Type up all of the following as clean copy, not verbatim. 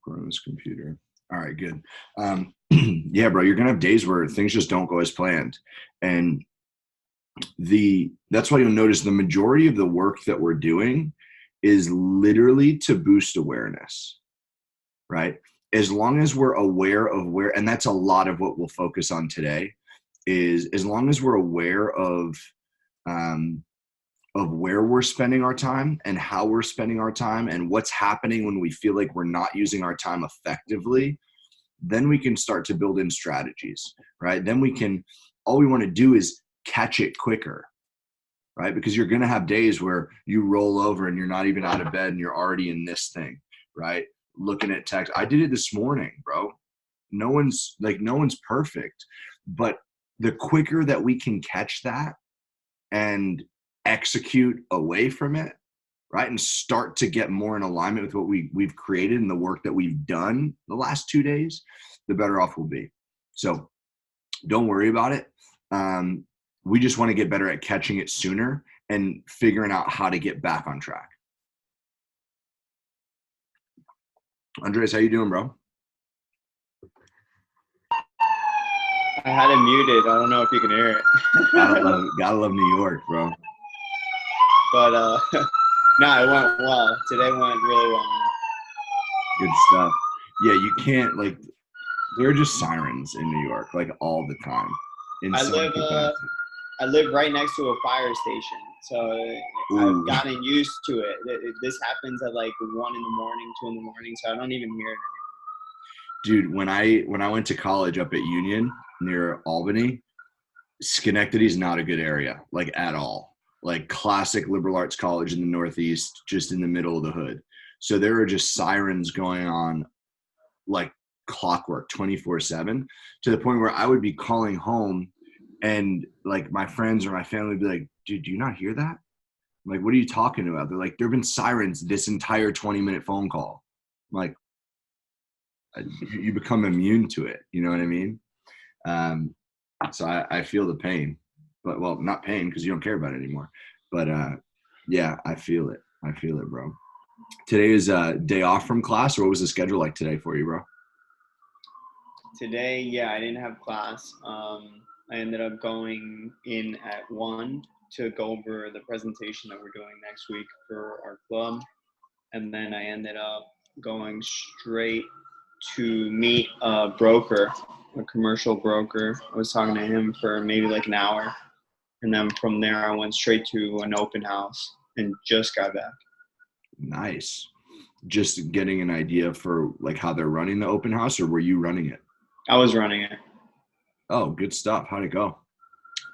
recording on this computer. All right, good. Yeah, bro, you're gonna have days where things just don't go as planned, and that's why you'll notice the majority of the work that we're doing is literally to boost awareness, right? As long as we're aware of where, and that's a lot of what we'll focus on today, is as long as we're aware of where we're spending our time and how we're spending our time and what's happening when we feel like we're not using our time effectively, then we can start to build in strategies, right? Then all we want to do is catch it quicker, right? Because you're going to have days where you roll over and you're not even out of bed and you're already in this thing, right? Looking at text. I did it this morning, bro. No one's perfect, but the quicker that we can catch that and execute away from it, right, and start to get more in alignment with what we've created and the work that we've done the last 2 days, the better off we'll be. So don't worry about it. We just want to get better at catching it sooner and figuring out how to get back on track. Andres, how you doing, bro? I had it muted. I don't know if you can hear it. gotta love New York, bro. But no, it went well. Today went really well. Good stuff. Yeah, you can't, like, there are just sirens in New York, like, all the time. I live right next to a fire station, so I've gotten used to it. This happens at like 1 in the morning, 2 in the morning, so I don't even hear it Dude, anymore. when I went to college up at Union near Albany, Schenectady's not a good area, like, at all. Like, classic liberal arts college in the Northeast, just in the middle of the hood. So there are just sirens going on like clockwork 24/7, to the point where I would be calling home and like my friends or my family would be like, dude, do you not hear that? I'm like, what are you talking about? They're like, there've been sirens this entire 20-minute phone call. I'm like, you become immune to it. You know what I mean? So I feel the pain, but, well, not pain because you don't care about it anymore. But yeah, I feel it. I feel it, bro. Today is a day off from class, or what was the schedule like today for you, bro? Today, yeah, I didn't have class. I ended up going in at 1 to go over the presentation that we're doing next week for our club. And then I ended up going straight to meet a broker, a commercial broker. I was talking to him for maybe like an hour. And then from there, I went straight to an open house and just got back. Nice. Just getting an idea for like how they're running the open house, or were you running it? I was running it. Oh, good stuff. How'd it go?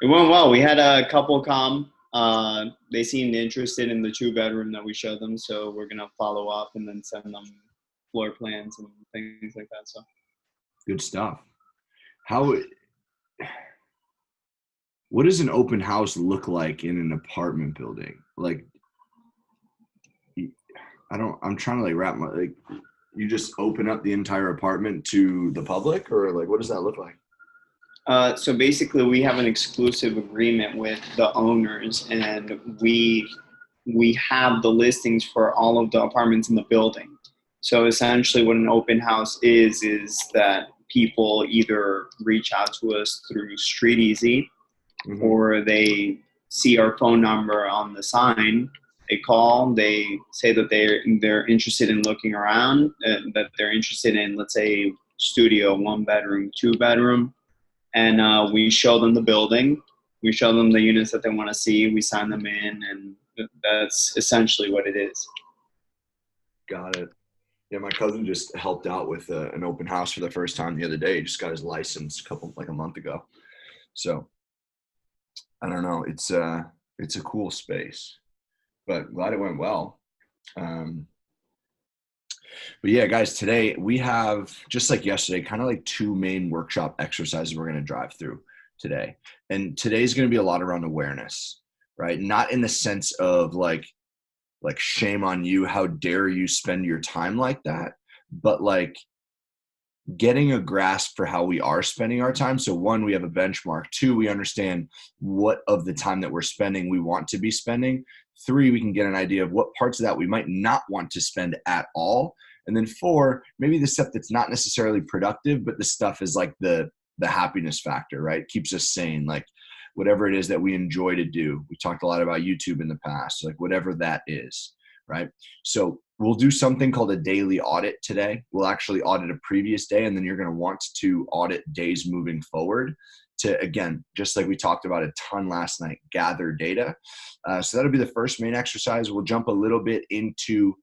It went well. We had a couple come. They seemed interested in the 2-bedroom that we showed them, so we're gonna follow up and then send them floor plans and things like that. So good stuff. What does an open house look like in an apartment building? Like, I'm trying to like wrap my, like, you just open up the entire apartment to the public, or like, what does that look like? So basically, we have an exclusive agreement with the owners, and we have the listings for all of the apartments in the building. So essentially, what an open house is that people either reach out to us through Street Easy, mm-hmm. or they see our phone number on the sign. They call, they say that they're interested in looking around, that they're interested in, let's say, studio, 1-bedroom, 2-bedroom. And we show them the building. We show them the units that they want to see. We sign them in, and that's essentially what it is. Got it. Yeah, my cousin just helped out with an open house for the first time the other day. He just got his license a month ago. So I don't know. It's a cool space, but glad it went well. But yeah, guys, today we have, just like yesterday, kind of like 2 main workshop exercises we're going to drive through today. And today's going to be a lot around awareness, right? Not in the sense of like shame on you, how dare you spend your time like that, but like getting a grasp for how we are spending our time. So 1, we have a benchmark. 2, we understand what of the time that we're spending we want to be spending. 3, we can get an idea of what parts of that we might not want to spend at all. And then 4, maybe the stuff that's not necessarily productive, but the stuff is like the happiness factor, right? Keeps us sane, like whatever it is that we enjoy to do. We talked a lot about YouTube in the past, like whatever that is, right? So we'll do something called a daily audit today. We'll actually audit a previous day, and then you're going to want to audit days moving forward to, again, just like we talked about a ton last night, gather data. So that'll be the first main exercise. We'll jump a little bit into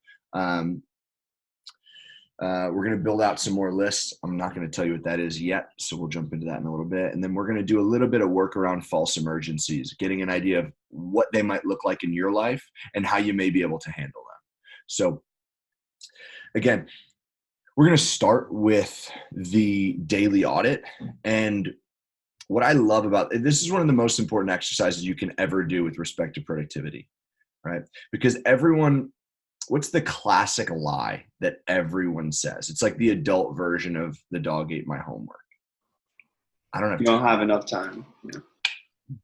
we're going to build out some more lists. I'm not going to tell you what that is yet, so we'll jump into that in a little bit. And then we're going to do a little bit of work around false emergencies, getting an idea of what they might look like in your life and how you may be able to handle them. So again, we're going to start with the daily audit. And what I love about this is one of the most important exercises you can ever do with respect to productivity, right? Because what's the classic lie that everyone says? It's like the adult version of the dog ate my homework. I don't have You time. don't have enough time. Yeah.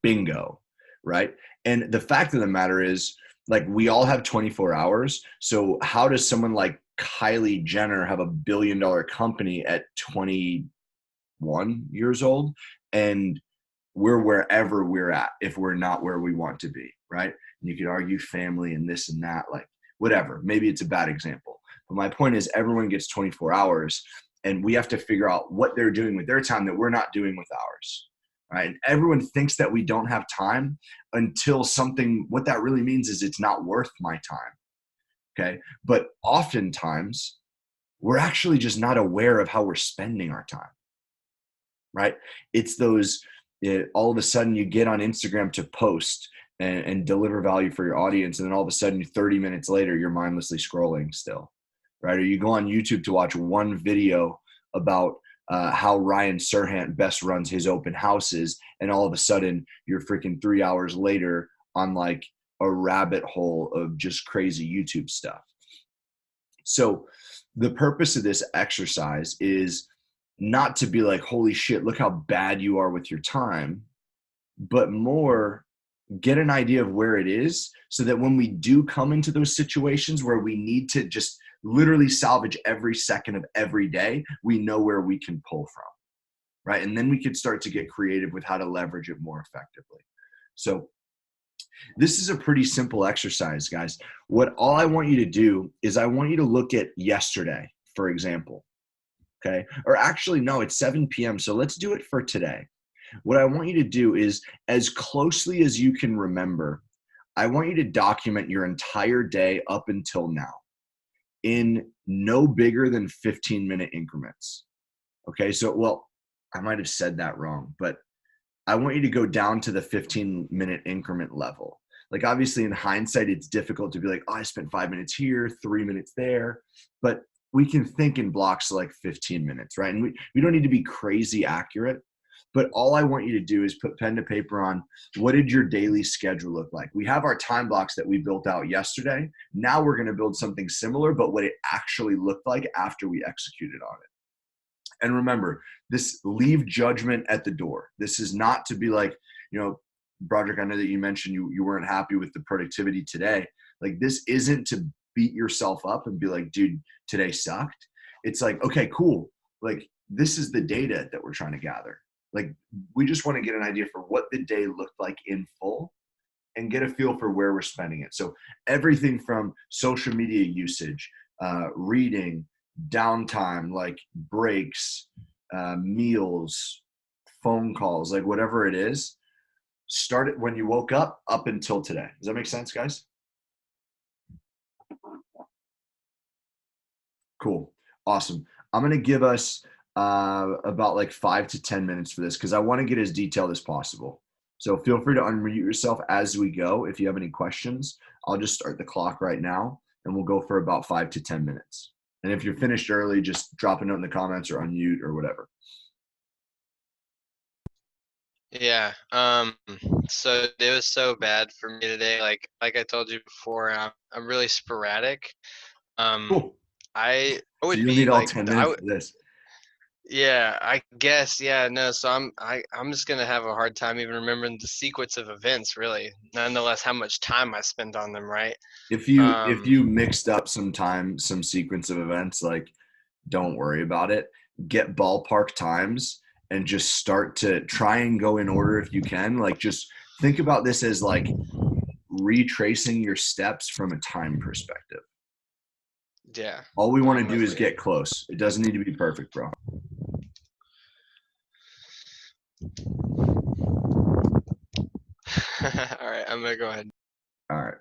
Bingo, right? And the fact of the matter is, like, we all have 24 hours. So how does someone like Kylie Jenner have $1 billion company at 21 years old? And we're wherever we're at if we're not where we want to be, right? And you could argue family and this and that, like, whatever. Maybe it's a bad example. But my point is everyone gets 24 hours, and we have to figure out what they're doing with their time that we're not doing with ours, right? And everyone thinks that we don't have time until what that really means is it's not worth my time, okay? But oftentimes, we're actually just not aware of how we're spending our time, right? It's those, all of a sudden you get on Instagram to post and deliver value for your audience. And then all of a sudden 30 minutes later, you're mindlessly scrolling still, right? Or you go on YouTube to watch one video about how Ryan Serhant best runs his open houses. And all of a sudden you're freaking 3 hours later on like a rabbit hole of just crazy YouTube stuff. So the purpose of this exercise is not to be like, holy shit, look how bad you are with your time, but more get an idea of where it is so that when we do come into those situations where we need to just literally salvage every second of every day, we know where we can pull from, right? And then we can start to get creative with how to leverage it more effectively. So this is a pretty simple exercise, guys. All I want you to do is I want you to look at yesterday, for example, okay? Or actually, no, it's 7 p.m., so let's do it for today. What I want you to do is, as closely as you can remember, I want you to document your entire day up until now in no bigger than 15-minute increments. Okay, so, well, I might have said that wrong, but I want you to go down to the 15-minute increment level. Like, obviously, in hindsight, it's difficult to be like, oh, I spent 5 minutes here, 3 minutes there, but we can think in blocks of like 15 minutes, right? And we don't need to be crazy accurate. But all I want you to do is put pen to paper on what did your daily schedule look like? We have our time blocks that we built out yesterday. Now we're going to build something similar, but what it actually looked like after we executed on it. And remember, leave judgment at the door. This is not to be like, Broderick, I know that you mentioned you weren't happy with the productivity today. Like, this isn't to beat yourself up and be like, dude, today sucked. It's like, okay, cool. Like, this is the data that we're trying to gather. Like, we just want to get an idea for what the day looked like in full and get a feel for where we're spending it. So everything from social media usage, reading, downtime, like breaks, meals, phone calls, like whatever it is, start it when you woke up until today. Does that make sense, guys? Cool. Awesome. I'm going to give us about like 5 to 10 minutes for this because I want to get as detailed as possible. So feel free to unmute yourself as we go. If you have any questions, I'll just start the clock right now and we'll go for about 5 to 10 minutes. And if you're finished early, just drop a note in the comments or unmute or whatever. Yeah. So it was so bad for me today. Like I told you before, I'm really sporadic. Cool. I So would you'll be need all like, 10 minutes for this. Yeah, I guess. Yeah, no. So I'm just gonna have a hard time even remembering the sequence of events, really. Nonetheless, how much time I spent on them, right? If you mixed up some sequence of events, like, don't worry about it. Get ballpark times and just start to try and go in order if you can. Like, just think about this as like retracing your steps from a time perspective. Yeah. All we No, want to I'm do with is you. get close. It doesn't need to be perfect, bro. All right, I'm gonna go ahead. All right.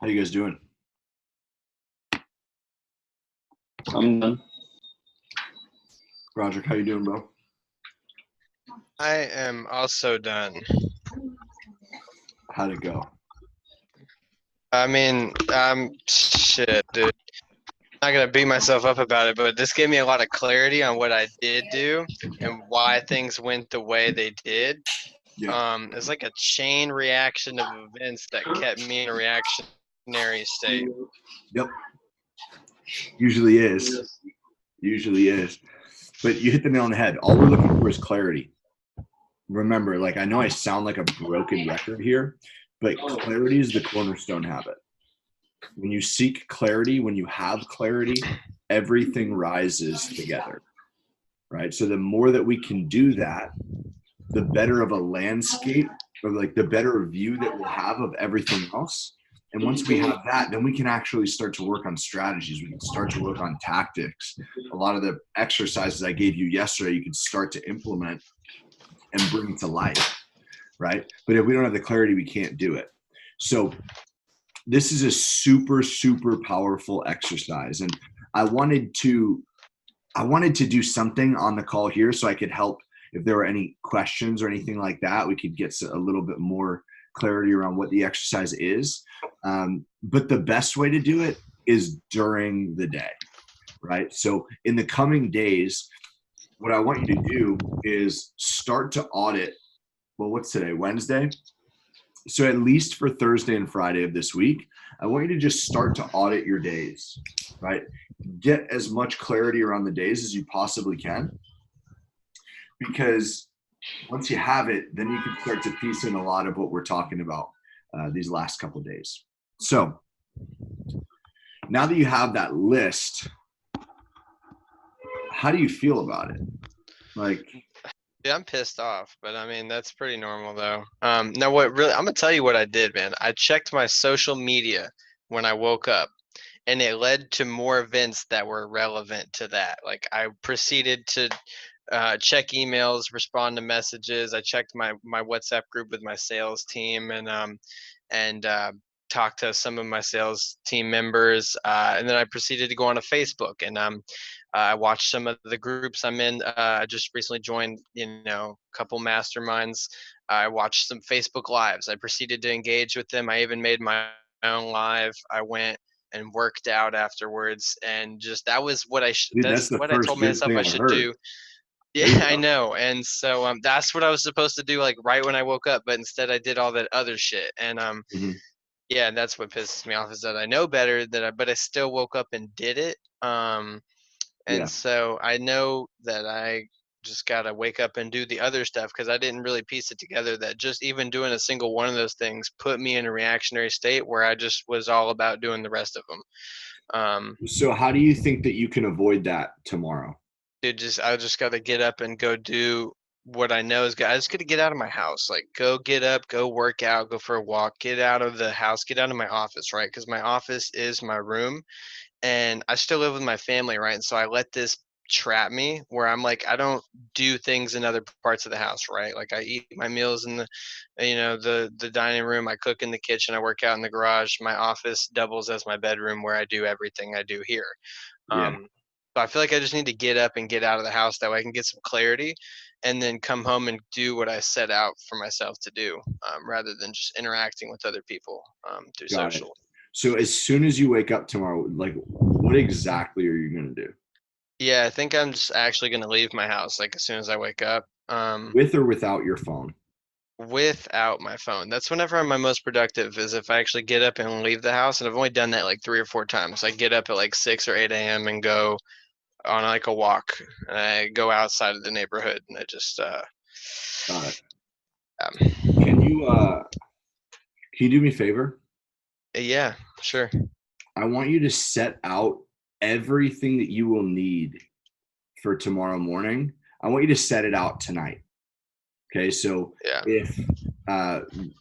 How you guys doing? I'm done. Roger, how you doing, bro? I am also done. How'd it go? I mean, shit, dude. I'm not gonna beat myself up about it, but this gave me a lot of clarity on what I did do and why things went the way they did. Yeah. It's like a chain reaction of events that kept me in a reactionary state. Yep. Usually is. Usually is. But you hit the nail on the head. All we're looking for is clarity. Remember, like, I know I sound like a broken record here, but clarity is the cornerstone habit. When you seek clarity, when you have clarity, everything rises together, right? So the more that we can do that, the better of a landscape, or like the better view that we'll have of everything else. And once we have that, then we can actually start to work on strategies. We can start to work on tactics. A lot of the exercises I gave you yesterday, you can start to implement and bring to life, right? But if we don't have the clarity, we can't do it. So this is a super, super powerful exercise. And I wanted to do something on the call here so I could help. If there were any questions or anything like that, we could get a little bit more clarity around what the exercise is. But the best way to do it is during the day, right? So in the coming days, what I want you to do is start to audit. Well, what's today? Wednesday? So at least for Thursday and Friday of this week, I want you to just start to audit your days, right? Get as much clarity around the days as you possibly can. Because once you have it, then you can start to piece in a lot of what we're talking about these last couple of days. So now that you have that list, how do you feel about it? Like, Yeah, I'm pissed off, but I mean that's pretty normal though. Now what really I'm gonna tell you what I did, man. I checked my social media when I woke up, and it led to more events that were relevant to that. Like I proceeded to check emails, respond to messages. I checked my WhatsApp group with my sales team, and talked to some of my sales team members, and then I proceeded to go on to Facebook, and I watched some of the groups I'm in. I just recently joined, a couple masterminds. I watched some Facebook lives. I proceeded to engage with them. I even made my own live. I went and worked out afterwards, and just that was what dude, that's that's the what I first told good myself thing I I've should heard. do. Yeah, I know. And so that's what I was supposed to do, like right when I woke up, but instead I did all that other shit. And Mhm. yeah, that's what pisses me off, is that I know better, but I still woke up and did it. And Yeah. so I know that I just gotta wake up and do the other stuff, because I didn't really piece it together that just even doing a single one of those things put me in a reactionary state where I just was all about doing the rest of them. So how do you think that you can avoid that tomorrow? I just got to get up and go do what I know is good. I just got to get out of my house, like go get up, go work out, go for a walk, get out of the house, get out of my office, right? Because my office is my room, and I still live with my family, right? And so I let this trap me where I'm like, I don't do things in other parts of the house, right? Like I eat my meals in the dining room, I cook in the kitchen, I work out in the garage. My office doubles as my bedroom where I do everything I do here. Yeah. So I feel like I just need to get up and get out of the house, that way I can get some clarity, and then come home and do what I set out for myself to do, rather than just interacting with other people through Got it. social. So as soon as you wake up tomorrow, like, what exactly are you going to do? Yeah, I think I'm just actually gonna leave my house like as soon as I wake up. With or without your phone? Without my phone. That's whenever I'm my most productive, is if I actually get up and leave the house. And I've only done that like 3 or 4 times. I get up at like 6 or 8 a.m. and go on like a walk. And I go outside of the neighborhood, and I just Got it. um, Can you do me a favor? yeah, sure. I want you to set out everything that you will need for tomorrow morning. I want you to set it out tonight. Okay, so Yeah. if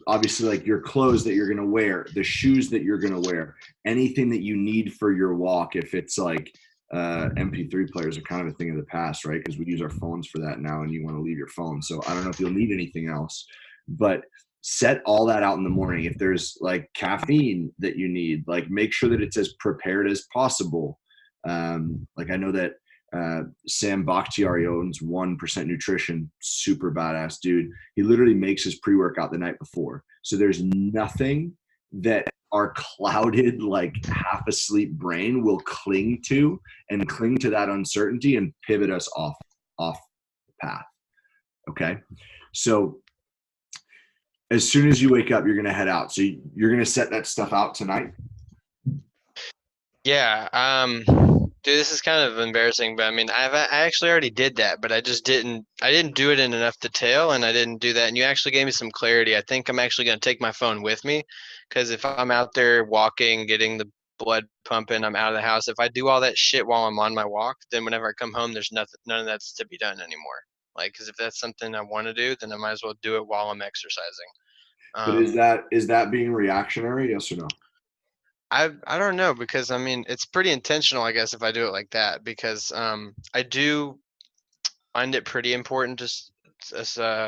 obviously, like, your clothes that you're going to wear, the shoes that you're going to wear, anything that you need for your walk, if it's like MP3 players are kind of a thing of the past, right? Because we use our phones for that now, and you want to leave your phone. So I don't know if you'll need anything else, but set all that out in the morning. If there's like caffeine that you need, like make sure that it's as prepared as possible. Like I know that Sam Bakhtiari owns 1% Nutrition, super badass dude. He literally makes his pre-workout the night before. So there's nothing that our clouded, like half asleep brain will cling to that uncertainty and pivot us off path. Okay. So as soon as you wake up, you're going to head out. So you're going to set that stuff out tonight. Yeah. Dude, this is kind of embarrassing, but I mean, I actually already did that, but I didn't do it in enough detail, and I didn't do that. And you actually gave me some clarity. I think I'm actually going to take my phone with me, because if I'm out there walking, getting the blood pumping, I'm out of the house. If I do all that shit while I'm on my walk, then whenever I come home, there's none of that's to be done anymore. Like, because if that's something I want to do, then I might as well do it while I'm exercising. But is that being reactionary? Yes or no? I don't know, because I mean it's pretty intentional, I guess, if I do it like that, because I do find it pretty important to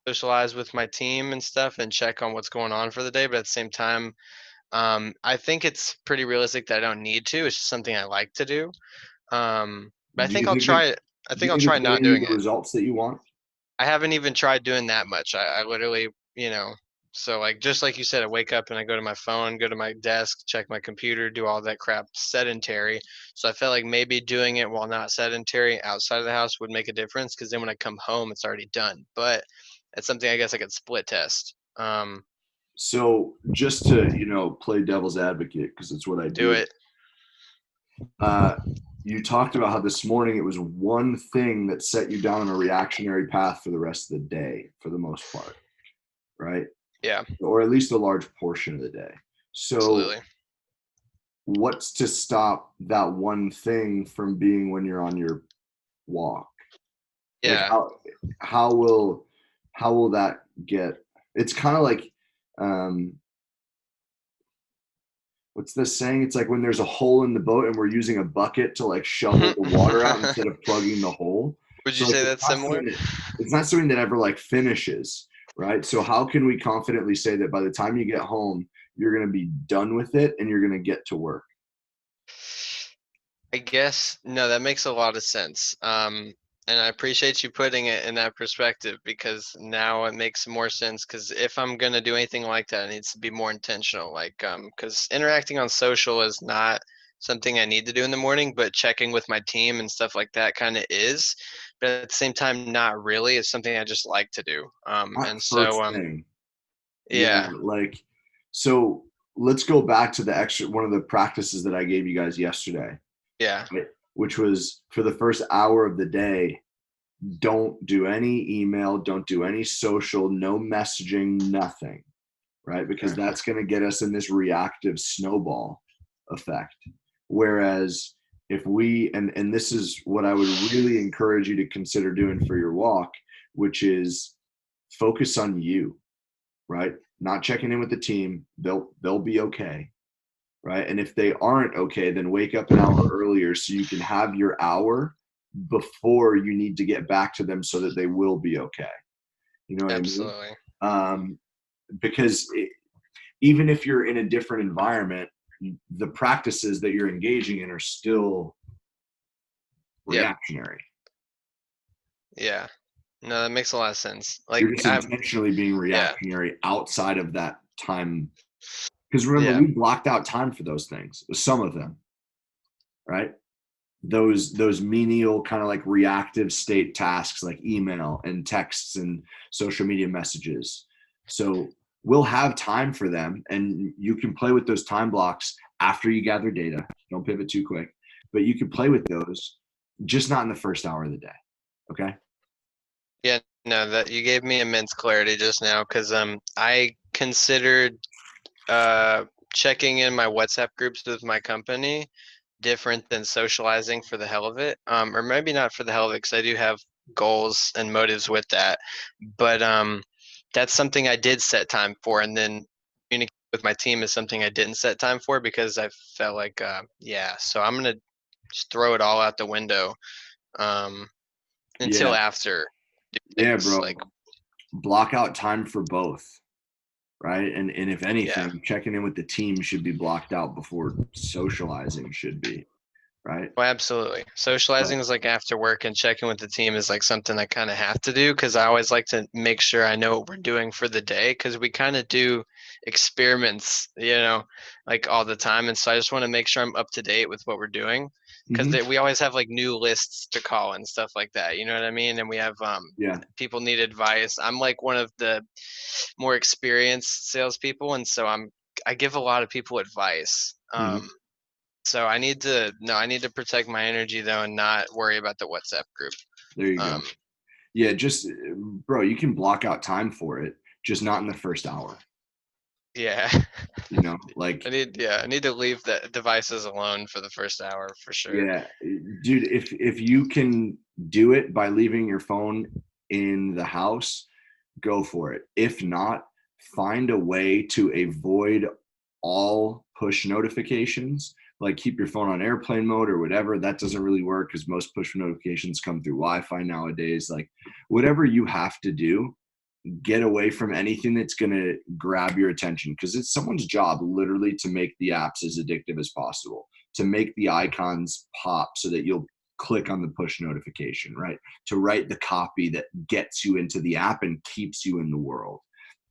socialize with my team and stuff and check on what's going on for the day. But at the same time, I think it's pretty realistic that I don't need to. It's just something I like to do. But I Do think you I'll think try it. I do you think I'll think try it's not getting you doing the it. results that you want? I haven't even tried doing that much. I literally, so like just like you said, I wake up and I go to my phone, go to my desk, check my computer, do all that crap, sedentary. So I felt like maybe doing it while not sedentary outside of the house would make a difference, because then when I come home, it's already done. But it's something I guess I could split test. So just to, play devil's advocate, because it's what I Do do. it. You talked about how this morning it was one thing that set you down on a reactionary path for the rest of the day, for the most part, right? Yeah, Or at least a large portion of the day. So absolutely. what's to stop that one thing from being when you're on your walk? Like Yeah. how will that get? It's kind of like um what's this saying? It's like when there's a hole in the boat and we're using a bucket to like shovel the water out instead of plugging the hole. Would you So like say that's similar? it's not something that ever like finishes, right? So how can we confidently say that by the time you get home, you're going to be done with it and you're going to get to work? I guess no, that makes a lot of sense. And I appreciate you putting it in that perspective, because now it makes more sense. Because if I'm gonna do anything like that, it needs to be more intentional. Like, because interacting on social is not something I need to do in the morning, but checking with my team and stuff like that kind of is. But at the same time, not really. It's something I just like to do. Not And so, first thing. Yeah, yeah, like so let's go back to the extra one of the practices that I gave you guys yesterday, yeah, right? Which was for the first hour of the day, don't do any email, don't do any social, no messaging, nothing, right? Because okay. that's going to get us in this reactive snowball effect. Whereas if we, and this is what I would really encourage you to consider doing for your walk, which is focus on you, right? Not checking in with the team. They'll be okay, right? And if they aren't okay, then wake up an hour earlier so you can have your hour before you need to get back to them so that they will be okay. You know what I mean? Absolutely. Um, because even if you're in a different environment, the practices that you're engaging in are still Yep. reactionary. Yeah. No, that makes a lot of sense. You're Like, just intentionally being yeah, reactionary outside of that time. Because remember, yeah. we blocked out time for those things, some of them, right? Those menial kind of like reactive state tasks like email and texts and social media messages. So we'll have time for them, and you can play with those time blocks after you gather data. Don't pivot too quick, but you can play with those, just not in the first hour of the day. Okay. Yeah, no, that you gave me immense clarity just now, because I considered uh checking in my WhatsApp groups with my company different than socializing for the hell of it. Or maybe not for the hell of it, because I do have goals and motives with that. But that's something I did set time for, and then communicate with my team is something I didn't set time for, because I felt like yeah, so I'm gonna just throw it all out the window um Yeah. until after Yeah, things like bro. Block out time for both. right? And if Yeah. anything, checking in with the team should be blocked out before socializing should be, right? Well, absolutely. Socializing is like after work, and checking with the team is like something I kind of have to do because I always like to make sure I know what we're doing for the day because we kind of do experiments, like all the time. And so I just want to make sure I'm up to date with what we're doing because Hmm. we always have like new lists to call and stuff like that. You know what I mean? And we have Yeah. people need advice. I'm like one of the more experienced salespeople, and so I give a lot of people advice. Hmm. So I need to protect my energy though and not worry about the WhatsApp group. There you go. Um, Yeah, just bro, you can block out time for it, just not in the first hour. yeah. Like, I need to leave the devices alone for the first hour for sure. yeah, dude, if you can do it by leaving your phone in the house, go for it. If not, find a way to avoid all push notifications. Like keep your phone on airplane mode or whatever. That doesn't really work because most push notifications come through Wi-Fi nowadays. Like whatever you have to do, get away from anything that's going to grab your attention because it's someone's job literally to make the apps as addictive as possible, to make the icons pop so that you'll click on the push notification, right? To write the copy that gets you into the app and keeps you in the world.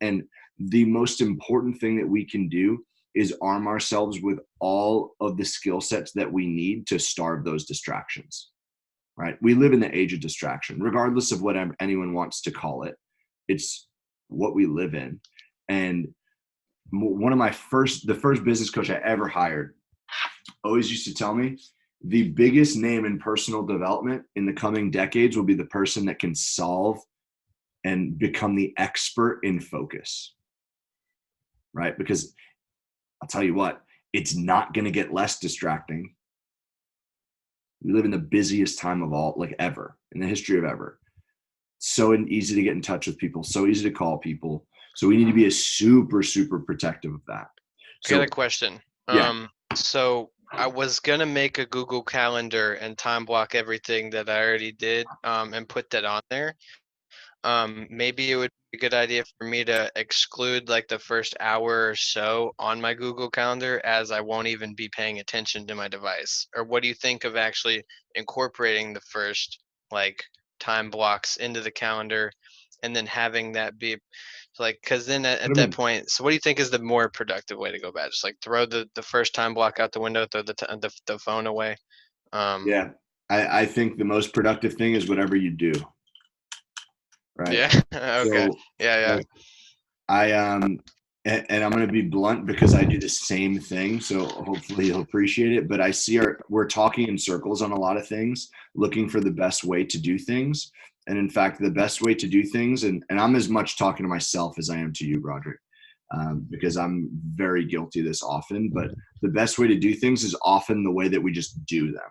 And the most important thing that we can do is arm ourselves with all of the skill sets that we need to starve those distractions, right? We live in the age of distraction, regardless of what anyone wants to call it. It's what we live in. And one of the first business coach I ever hired always used to tell me the biggest name in personal development in the coming decades will be the person that can solve and become the expert in focus, right? Because I'll tell you what, it's not going to get less distracting. We live in the busiest time of all, like ever, in the history of ever. So easy to get in touch with people, so easy to call people. So we need to be super, super protective of that. I got So a question. yeah, So I was gonna make a Google Calendar and time block everything that I already did, and put that on there. Maybe it would be a good idea for me to exclude like the first hour or so on my Google Calendar as I won't even be paying attention to my device. Or what do you think of actually incorporating the first like time blocks into the calendar and then having that be like, because then put at them that in. point, so what do you think is the more productive way to go about it? Just like throw the first time block out the window, throw the phone away. Um, Yeah, I think the most productive thing is whatever you do, right? yeah. Okay. So Yeah. Yeah. like I and I'm going to be blunt because I do the same thing. So hopefully you'll appreciate it. But I see we're talking in circles on a lot of things, looking for the best way to do things. And in fact, the best way to do things, and I'm as much talking to myself as I am to you, Broderick, because I'm very guilty of this often. But the best way to do things is often the way that we just do them,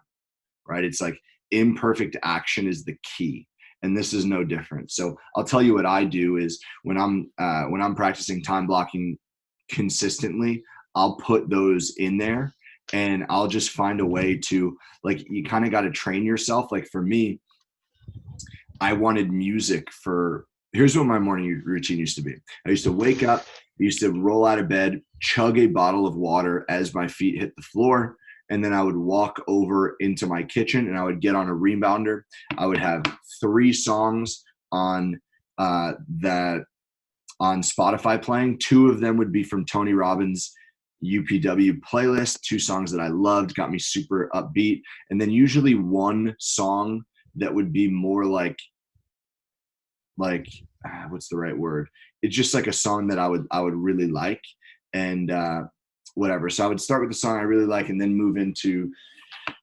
right? It's like imperfect action is the key. And this is no different. So I'll tell you what I do is when I'm practicing time blocking consistently, I'll put those in there and I'll just find a way to, like, you kind of got to train yourself. Like for me, I wanted music for, here's what my morning routine used to be. I used to wake up, I used to roll out of bed, chug a bottle of water as my feet hit the floor. And then I would walk over into my kitchen and I would get on a rebounder. I would have 3 songs on that on Spotify playing. 2 of them would be from Tony Robbins' UPW playlist, 2 songs that I loved, got me super upbeat. And then usually 1 song that would be more like what's the right word? It's just like a song that I would really like and whatever. So I would start with the song I really like and then move into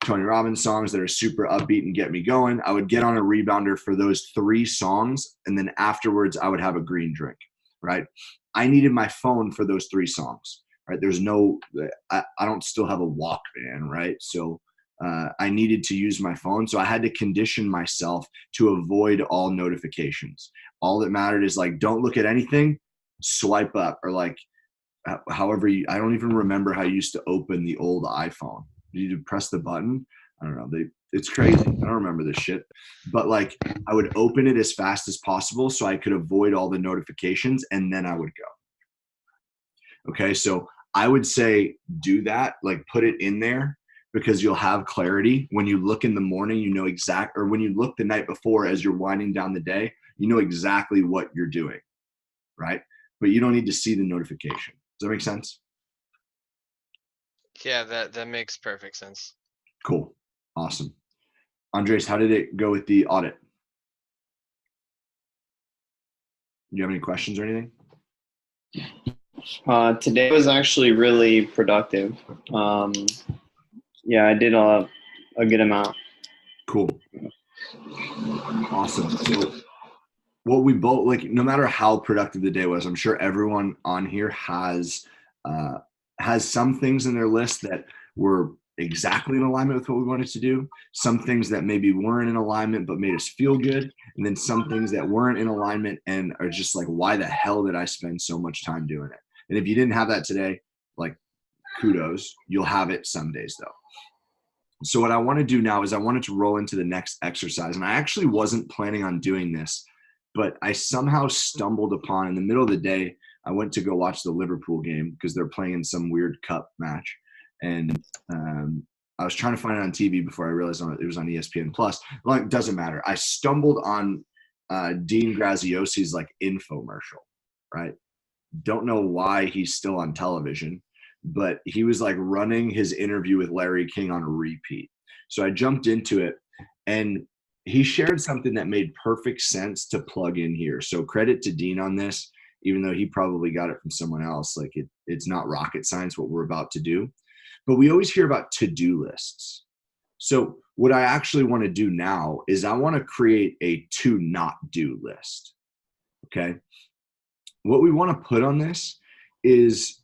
Tony Robbins songs that are super upbeat and get me going. I would get on a rebounder for those 3 songs and then afterwards I would have a green drink, right? I needed my phone for those 3 songs, right? There's no, I don't still have a Walkman, right? So I needed to use my phone. So I had to condition myself to avoid all notifications. All that mattered is like, don't look at anything, swipe up, or like, however I don't even remember how you used to open the old iPhone. You press the button. I don't know. It's crazy. I don't remember this shit. But like I would open it as fast as possible so I could avoid all the notifications and then I would go. Okay. So I would say do that, like put it in there, because you'll have clarity. When you look in the morning, you know or when you look the night before as you're winding down the day, you know exactly what you're doing, right? But you don't need to see the notification. Does that make sense? Yeah, that makes perfect sense. Cool. Awesome. Andres, how did it go with the audit? Do you have any questions or anything? Today was actually really productive. Yeah, I did a good amount. Cool. Awesome. So what we both like, no matter how productive the day was, I'm sure everyone on here has some things in their list that were exactly in alignment with what we wanted to do, some things that maybe weren't in alignment but made us feel good, and then some things that weren't in alignment and are just like, why the hell did I spend so much time doing it? And if you didn't have that today, like, kudos, you'll have it some days though. So what I want to do now is I wanted to roll into the next exercise, and I actually wasn't planning on doing this, but I somehow stumbled upon, in the middle of the day, I went to go watch the Liverpool game because they're playing in some weird cup match. And I was trying to find it on TV before I realized it was on ESPN Plus. Well, it doesn't matter. I stumbled on Dean Graziosi's like infomercial, right? Don't know why he's still on television, but he was like running his interview with Larry King on a repeat. So I jumped into it, and he shared something that made perfect sense to plug in here. So credit to Dean on this, even though he probably got it from someone else. Like it's not rocket science what we're about to do. But we always hear about to-do lists. So what I actually want to do now is I want to create a to not do list. Okay. What we want to put on this is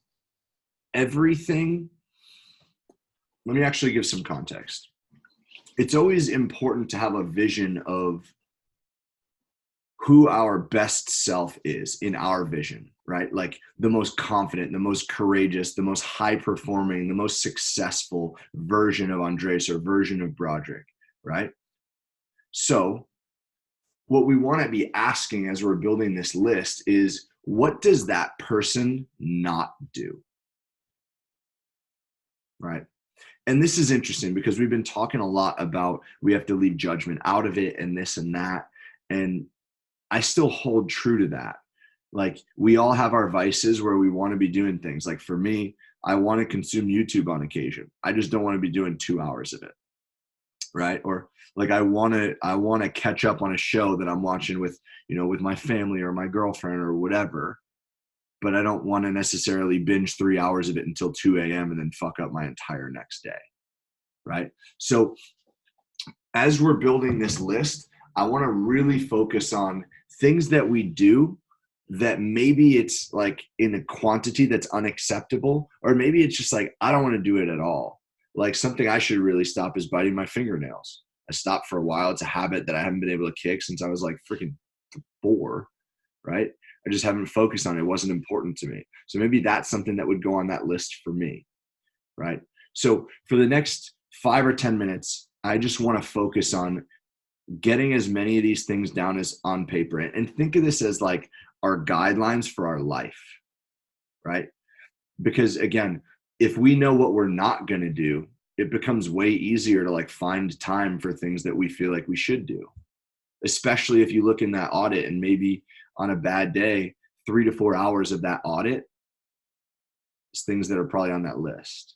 everything. Let me actually give some context. It's always important to have a vision of who our best self is in our vision, right? Like the most confident, the most courageous, the most high performing, the most successful version of Andres or version of Broderick, right? So what we want to be asking as we're building this list is, what does that person not do? Right? And this is interesting because we've been talking a lot about we have to leave judgment out of it and this and that. And I still hold true to that. Like we all have our vices where we want to be doing things. Like for me, I want to consume YouTube on occasion. I just don't want to be doing 2 hours of it. Right. Or like I want to catch up on a show that I'm watching with, with my family or my girlfriend or whatever. But I don't want to necessarily binge 3 hours of it until 2 a.m. and then fuck up my entire next day. Right. So as we're building this list, I want to really focus on things that we do that maybe it's like in a quantity that's unacceptable, or maybe it's just like, I don't want to do it at all. Like something I should really stop is biting my fingernails. I stopped for a while. It's a habit that I haven't been able to kick since I was like freaking 4, right? I just haven't focused on it. It wasn't important to me. So maybe that's something that would go on that list for me, right? So for the next 5 or 10 minutes, I just want to focus on getting as many of these things down as on paper, and think of this as like our guidelines for our life, right? Because again, if we know what we're not going to do, it becomes way easier to like find time for things that we feel like we should do, especially if you look in that audit and maybe on a bad day, 3 to 4 hours of that audit is things that are probably on that list,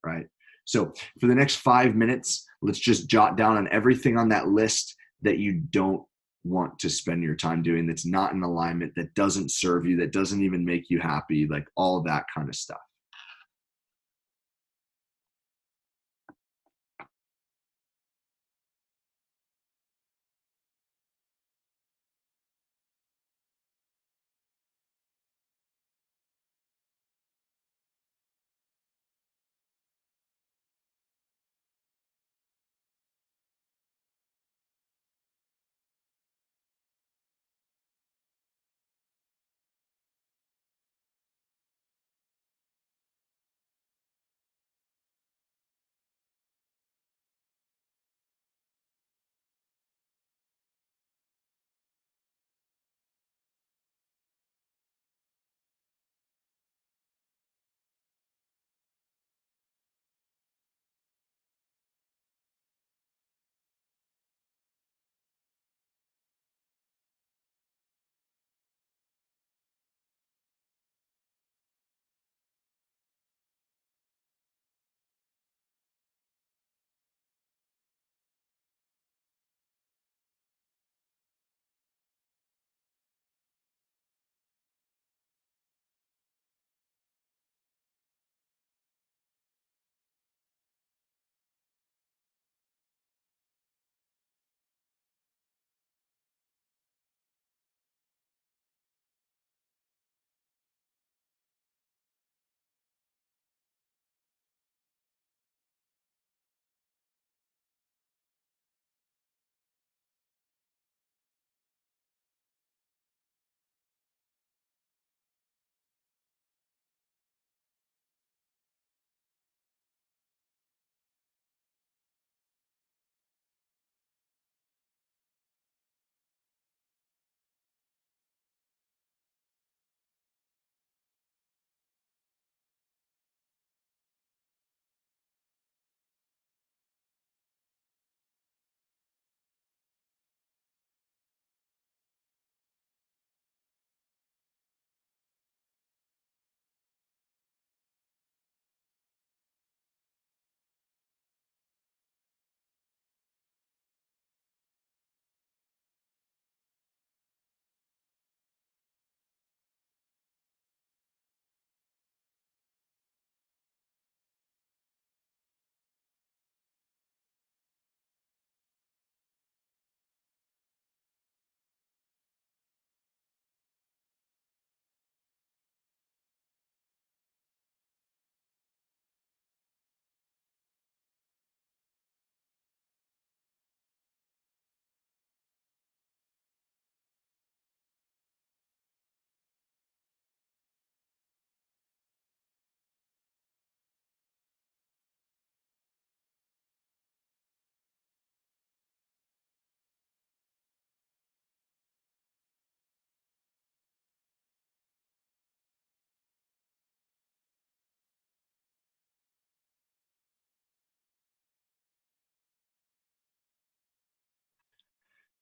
right? So for the next 5 minutes, let's just jot down on everything on that list that you don't want to spend your time doing, that's not in alignment, that doesn't serve you, that doesn't even make you happy, like all that kind of stuff.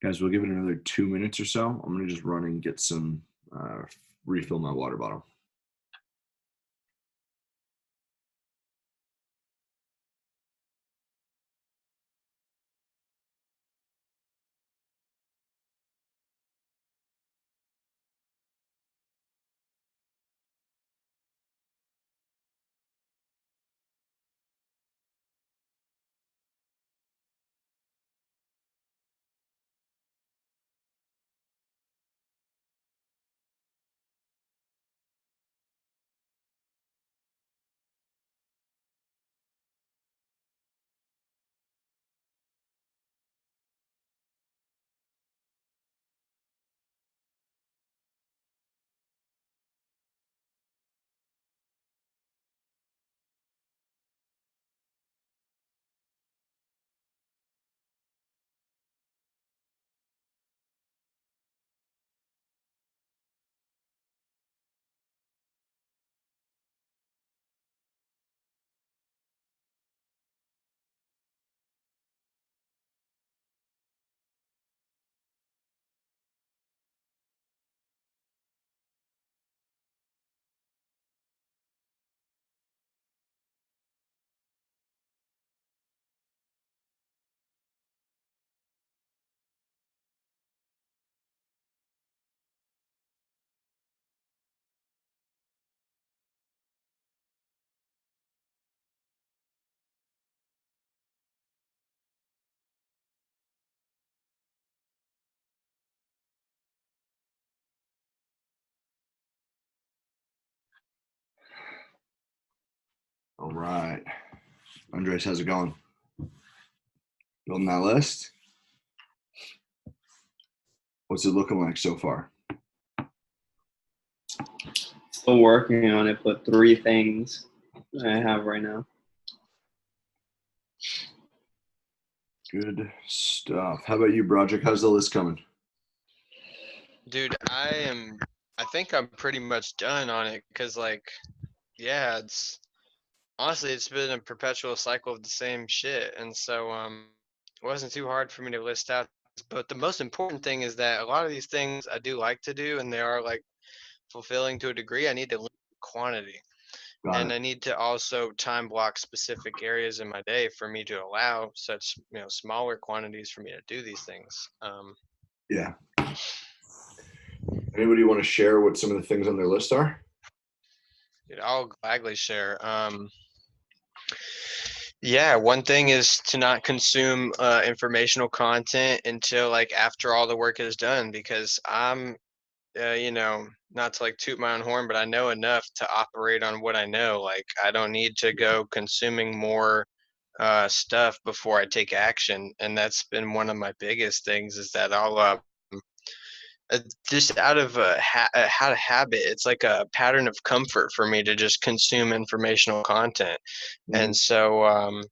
Guys, we'll give it another 2 minutes or so. I'm going to just run and get some, refill my water bottle. All right. Andres, how's it going? Building that list? What's it looking like so far? Still working on it, but 3 things I have right now. Good stuff. How about you, Broderick? How's the list coming? Dude, I think I'm pretty much done on it because, like, yeah, honestly, it's been a perpetual cycle of the same shit. And so, it wasn't too hard for me to list out. But the most important thing is that a lot of these things I do like to do, and they are like fulfilling to a degree. I need to limit quantity. Got And it. I need to also time block specific areas in my day for me to allow such, smaller quantities for me to do these things. Yeah. Anybody want to share what some of the things on their list are? Dude, I'll gladly share. Yeah, one thing is to not consume informational content until like after all the work is done, because I'm, not to like toot my own horn, but I know enough to operate on what I know. Like I don't need to go consuming more stuff before I take action, and that's been one of my biggest things is that I'll just out of a habit, it's like a pattern of comfort for me to just consume informational content, and so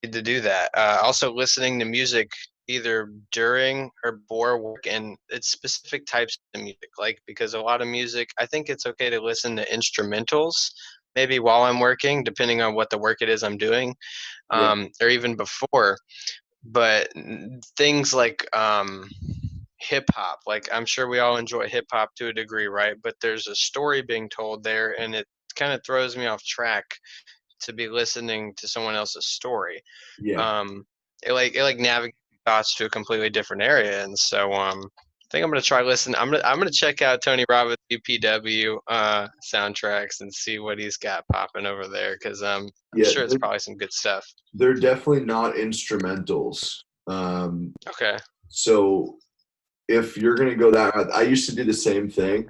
to do that. Also, listening to music either during or before work, and it's specific types of music. Like because a lot of music, I think it's okay to listen to instrumentals, maybe while I'm working, depending on what the work it is I'm doing, Yeah. or even before. But things like hip hop, like I'm sure we all enjoy hip hop to a degree, right? But there's a story being told there, and it kind of throws me off track to be listening to someone else's story. Yeah. um it like navigates thoughts to a completely different area, and so I think I'm gonna try listen. I'm gonna check out Tony Robbins UPW soundtracks and see what he's got popping over there, because I'm Yeah. sure it's probably some good stuff. They're definitely not instrumentals. Okay. So if you're going to go that route, I used to do the same thing.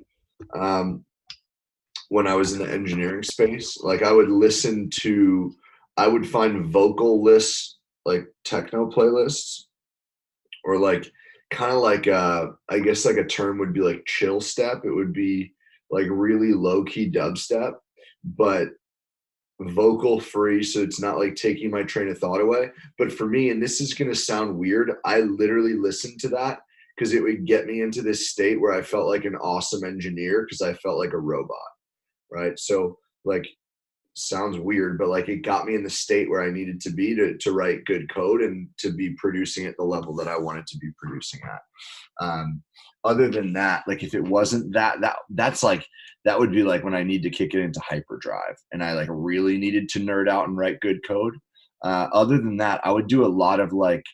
When I was in the engineering space, like I would find vocal lists, like techno playlists, or like kind of like I guess like a term would be like chill step. It would be like really low key dubstep, but vocal free, so it's not like taking my train of thought away. But for me, and this is going to sound weird, I literally listened to that because it would get me into this state where I felt like an awesome engineer because I felt like a robot, right? So like sounds weird, but like it got me in the state where I needed to be to write good code and to be producing at the level that I wanted to be producing at. Other than that, like if it wasn't that's like, that would be like when I need to kick it into hyperdrive and I like really needed to nerd out and write good code. Other than that, I would do a lot of like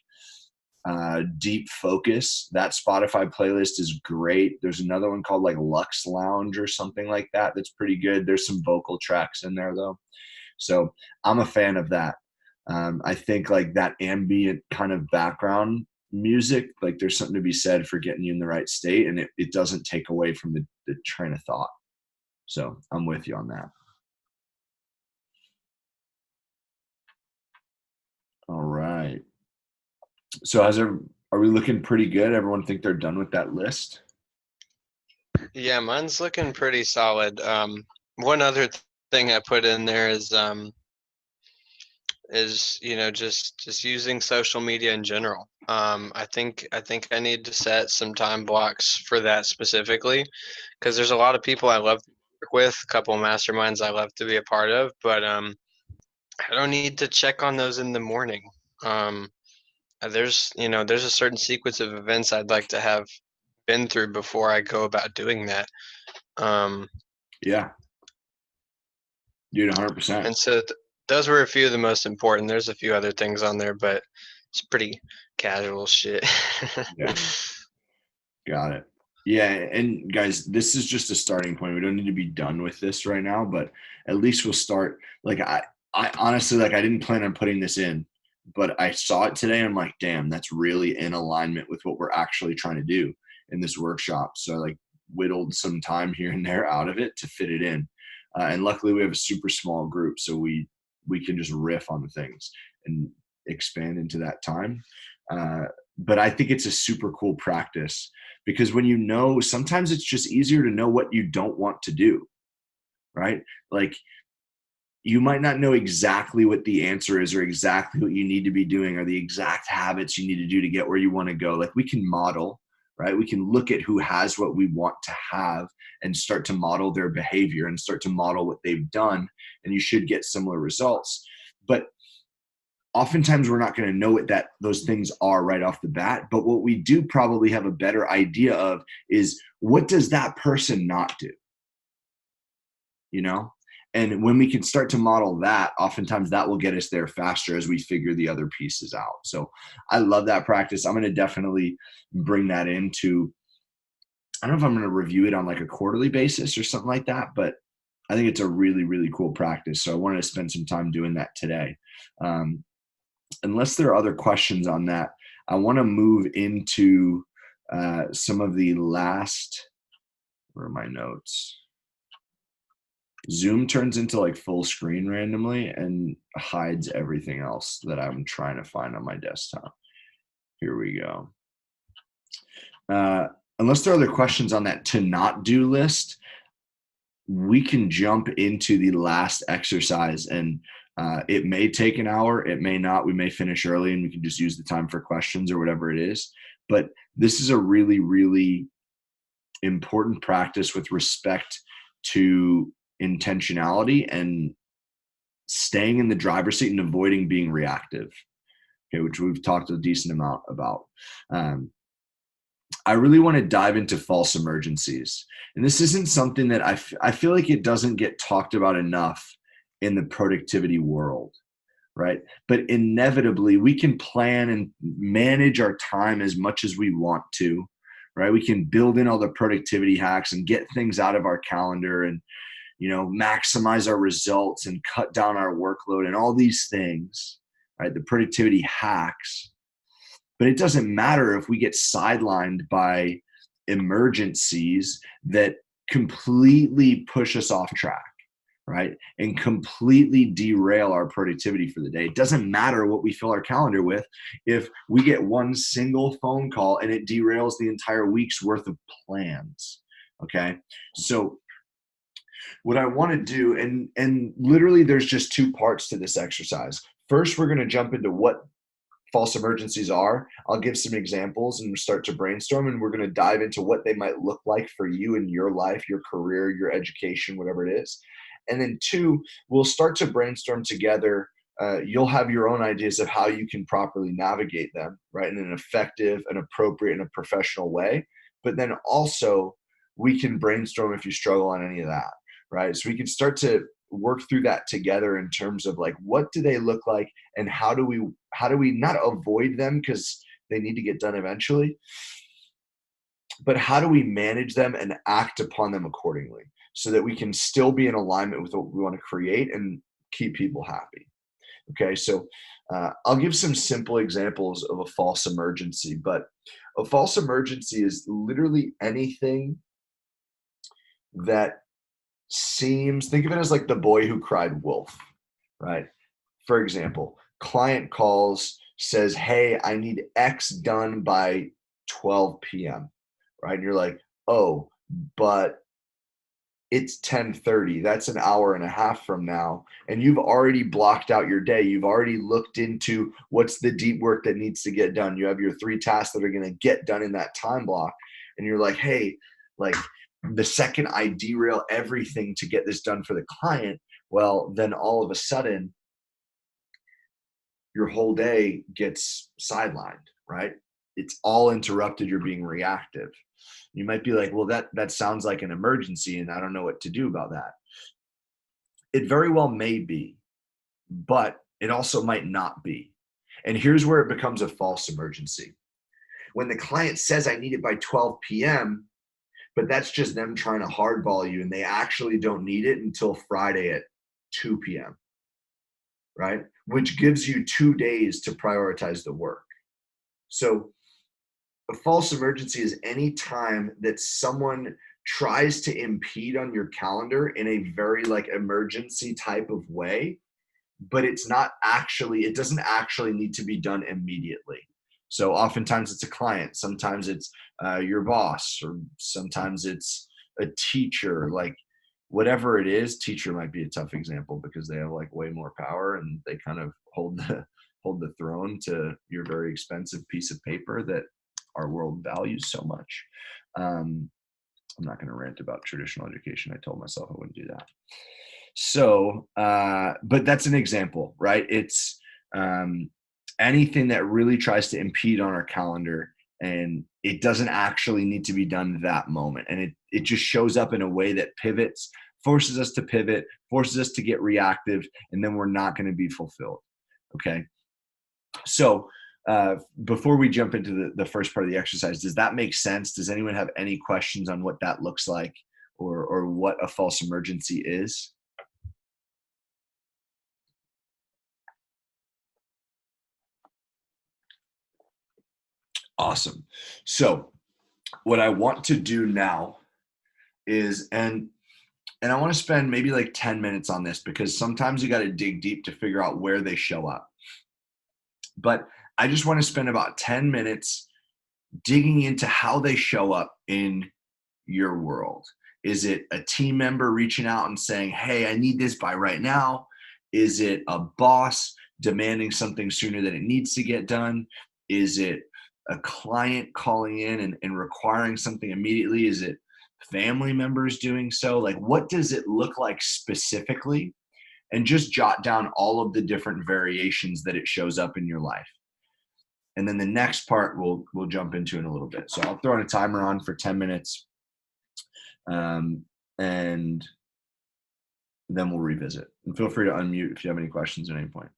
deep focus. That Spotify playlist is great. There's another one called like Lux Lounge or something like that that's pretty good. There's some vocal tracks in there though, so I'm a fan of that. I think like that ambient kind of background music, like there's something to be said for getting you in the right state, and it doesn't take away from the train of thought. So I'm with you on that. All right. So are we looking pretty good? Everyone think they're done with that list? Yeah, mine's looking pretty solid. One other thing I put in there is just using social media in general. I think I need to set some time blocks for that specifically, because there's a lot of people I love to work with, a couple of masterminds I love to be a part of, but I don't need to check on those in the morning. There's a certain sequence of events I'd like to have been through before I go about doing that. Yeah, dude, 100%. And so those were a few of the most important. There's a few other things on there, but it's pretty casual shit. Yeah, got it. Yeah, and guys, this is just a starting point. We don't need to be done with this right now, but at least we'll start. Like I honestly, like I didn't plan on putting this in, but I saw it today. And I'm like, damn, that's really in alignment with what we're actually trying to do in this workshop. So I like whittled some time here and there out of it to fit it in. And luckily we have a super small group, so we can just riff on the things and expand into that time. But I think it's a super cool practice, because when sometimes it's just easier to know what you don't want to do, right? Like you might not know exactly what the answer is or exactly what you need to be doing or the exact habits you need to do to get where you want to go. Like we can model, right? We can look at who has what we want to have and start to model their behavior and start to model what they've done. And you should get similar results. But oftentimes we're not going to know what those things are right off the bat. But what we do probably have a better idea of is, what does that person not do? And when we can start to model that, oftentimes that will get us there faster as we figure the other pieces out. So I love that practice. I'm going to definitely bring that into, I don't know if I'm going to review it on like a quarterly basis or something like that, but I think it's a really, really cool practice. So I wanted to spend some time doing that today. Unless there are other questions on that, I want to move into some of the last, where are my notes? Zoom turns into like full screen randomly and hides everything else that I'm trying to find on my desktop. Here we go. Unless there are other questions on that to not do list, we can jump into the last exercise, and it may take an hour, it may not. We may finish early and we can just use the time for questions or whatever it is. But this is a really, really important practice with respect to intentionality and staying in the driver's seat and avoiding being reactive, okay, which we've talked a decent amount about. I really want to dive into false emergencies. And this isn't something that I feel like it doesn't get talked about enough in the productivity world, right? But inevitably, we can plan and manage our time as much as we want to, right? We can build in all the productivity hacks and get things out of our calendar and maximize our results and cut down our workload and all these things, right? The productivity hacks. But it doesn't matter if we get sidelined by emergencies that completely push us off track, right? And completely derail our productivity for the day. It doesn't matter what we fill our calendar with if we get one single phone call and it derails the entire week's worth of plans, okay? So what I want to do, and literally there's just two parts to this exercise. First, we're going to jump into what false emergencies are. I'll give some examples and start to brainstorm, and we're going to dive into what they might look like for you in your life, your career, your education, whatever it is. And then two, we'll start to brainstorm together. You'll have your own ideas of how you can properly navigate them, right, in an effective, an appropriate, and a professional way. But then also, we can brainstorm if you struggle on any of that, right? So we can start to work through that together in terms of like, what do they look like, and how do we not avoid them because they need to get done eventually, but how do we manage them and act upon them accordingly so that we can still be in alignment with what we want to create and keep people happy. Okay, so I'll give some simple examples of a false emergency, but a false emergency is literally anything that think of it as like the boy who cried wolf, right? For example, client calls, says, hey, I need X done by 12 p.m., right? And you're like, oh, but it's 10:30. That's an hour and a half from now. And you've already blocked out your day. You've already looked into what's the deep work that needs to get done. You have your 3 tasks that are going to get done in that time block. And you're like, hey, like the second I derail everything to get this done for the client, well, then all of a sudden your whole day gets sidelined, right? It's all interrupted. You're being reactive. You might be like, well, that sounds like an emergency and I don't know what to do about that. It very well may be, but it also might not be. And here's where it becomes a false emergency. When the client says I need it by 12 p.m., but that's just them trying to hardball you and they actually don't need it until Friday at 2 p.m., right? Which gives you 2 days to prioritize the work. So a false emergency is any time that someone tries to impede on your calendar in a very like emergency type of way, but it doesn't actually need to be done immediately. So oftentimes it's a client, sometimes it's your boss, or sometimes it's a teacher, like whatever it is. Teacher might be a tough example because they have like way more power and they kind of hold the throne to your very expensive piece of paper that our world values so much. I'm not going to rant about traditional education. I told myself I wouldn't do that. So, but that's an example, right? It's anything that really tries to impede on our calendar and it doesn't actually need to be done that moment. And it just shows up in a way that pivots, forces us to pivot, forces us to get reactive, and then we're not going to be fulfilled. Okay. So before we jump into the first part of the exercise, does that make sense? Does anyone have any questions on what that looks like or what a false emergency is? Awesome. So what I want to do now is, and I want to spend maybe like 10 minutes on this because sometimes you got to dig deep to figure out where they show up. But I just want to spend about 10 minutes digging into how they show up in your world. Is it a team member reaching out and saying, hey, I need this by right now? Is it a boss demanding something sooner than it needs to get done? Is it a client calling in and requiring something immediately? Is it family members doing so? Like, what does it look like specifically? And just jot down all of the different variations that it shows up in your life. And then the next part we'll jump into in a little bit. So I'll throw in a timer on for 10 minutes. And then we'll revisit. And feel free to unmute if you have any questions at any point.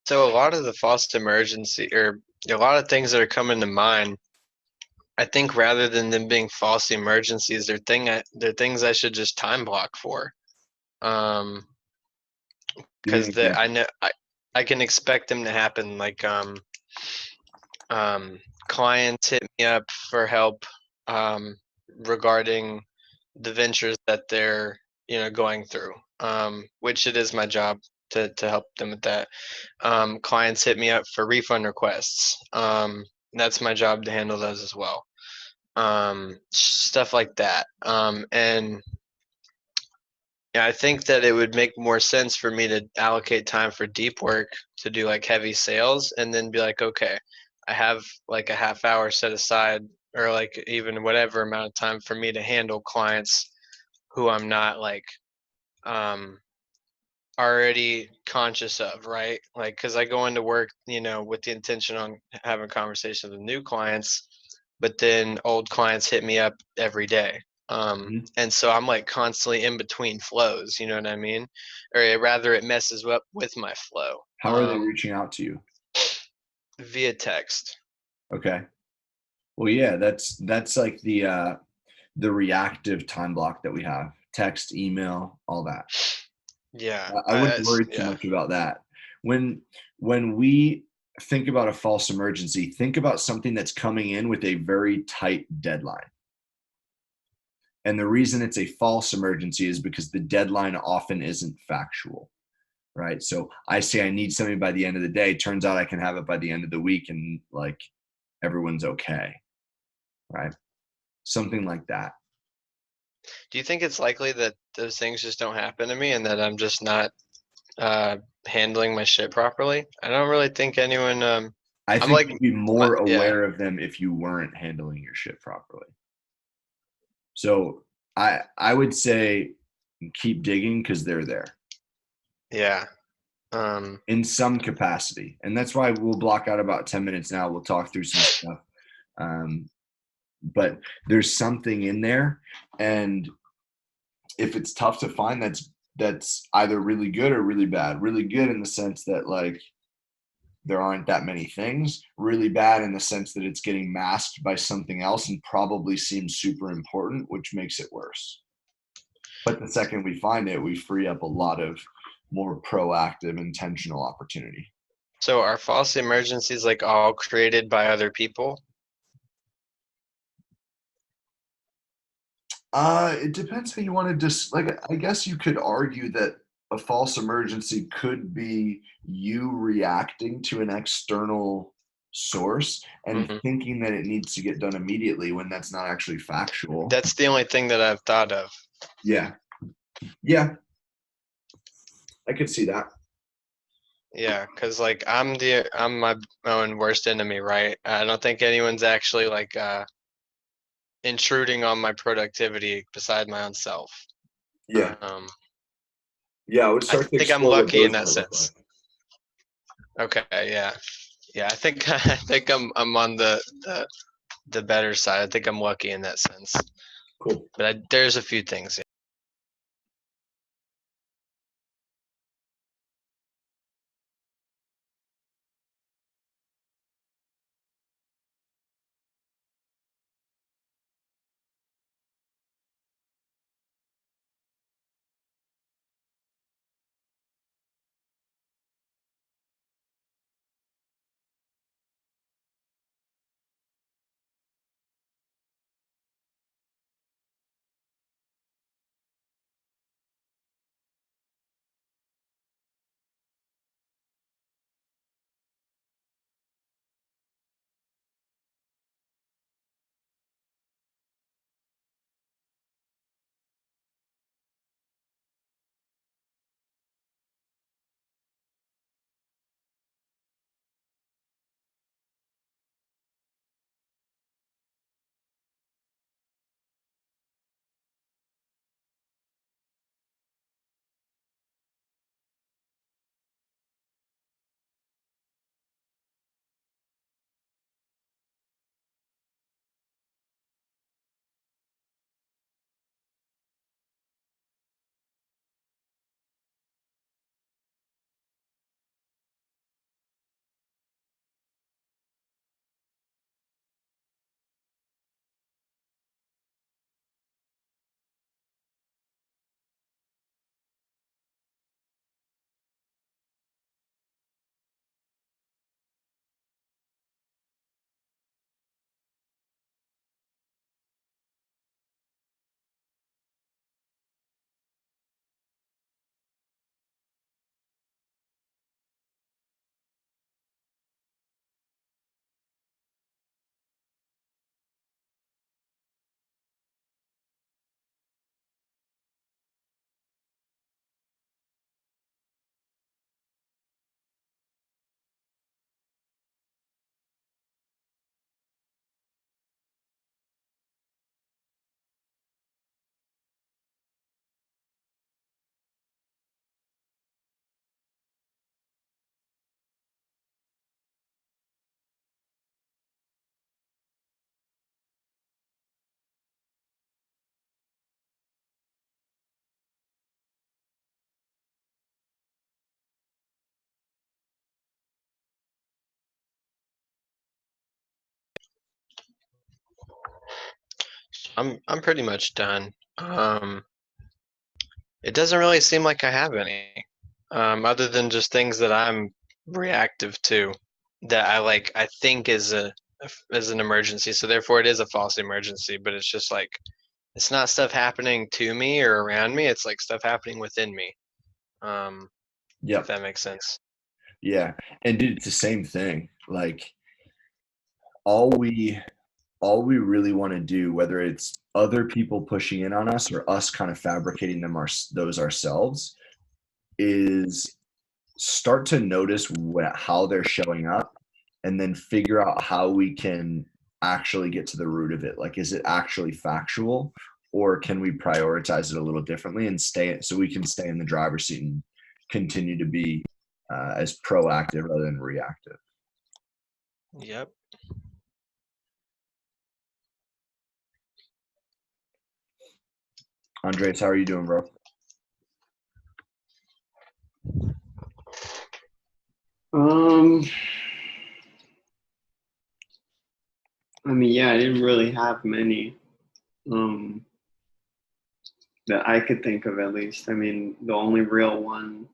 So a lot of the false emergency, or a lot of things that are coming to mind, I think rather than them being false emergencies, they're things I should just time block for. Because I know I can expect them to happen. Like clients hit me up for help regarding the ventures that they're, going through, which it is my job to help them with that. Clients hit me up for refund requests. That's my job to handle those as well. Stuff like that. And yeah, I think that it would make more sense for me to allocate time for deep work to do like heavy sales, and then be like, okay, I have like a half hour set aside, or like even whatever amount of time for me to handle clients who I'm not like um already conscious of, right? Like, because I go into work, with the intention on having conversations with new clients, but then old clients hit me up every day. Mhm. And so I'm like constantly in between flows, you know what I mean? Or rather, it messes up with my flow. How are they reaching out to you? Via text. Okay. Well, yeah, that's like the reactive time block that we have. Text, email, all that. Yeah. I wouldn't worry too much about that. When we think about a false emergency, think about something that's coming in with a very tight deadline. And the reason it's a false emergency is because the deadline often isn't factual, right? So I say I need something by the end of the day. Turns out I can have it by the end of the week, and like everyone's okay, right? Something like that. Do you think it's likely that those things just don't happen to me, and that I'm just not uh, handling my shit properly? I don't really think anyone. I I'm think like, you'd be more yeah, aware of them if you weren't handling your shit properly. So I would say keep digging because they're there yeah. Um, in some capacity, and that's why we'll block out about 10 minutes now. We'll talk through some stuff, um, but there's something in there, and if it's tough to find, that's either really good or really bad. Really good in the sense that like there aren't that many things. Really bad in the sense that it's getting masked by something else and probably seems super important, which makes it worse. But the second we find it, we free up a lot of more proactive, intentional opportunity. so are false emergencies like all created by other people? It depends how you want to just like. I guess you could argue that a false emergency could be you reacting to an external source and Hmm. thinking that it needs to get done immediately when that's not actually factual. That's the only thing that I've thought of. Yeah, yeah, I could see that. Yeah, because like I'm my own worst enemy, right? I don't think anyone's actually like intruding on my productivity beside my own self. Yeah, Um, yeah. I would I start to think I'm explore what lucky in those that might look like. sense. Okay, yeah, yeah. I think I think I'm on the better side. I think I'm lucky in that sense. Cool. But there's a few things. I'm pretty much done. It doesn't really seem like I have any, other than just things that I'm reactive to that I think is an emergency. So therefore, it is a false emergency. But it's just like it's not stuff happening to me or around me. It's like stuff happening within me. If Yep. that makes sense. Yeah. And dude, it's the same thing. Like all we really want to do, whether it's other people pushing in on us or us kind of fabricating those ourselves, is start to notice how they're showing up and then figure out how we can actually get to the root of it. Like, is it actually factual, or can we prioritize it a little differently and so we can stay in the driver's seat and continue to be as proactive rather than reactive. Yep. Andres, how are you doing, bro? I mean, yeah, I didn't really have many that I could think of, at least. I mean, the only real one,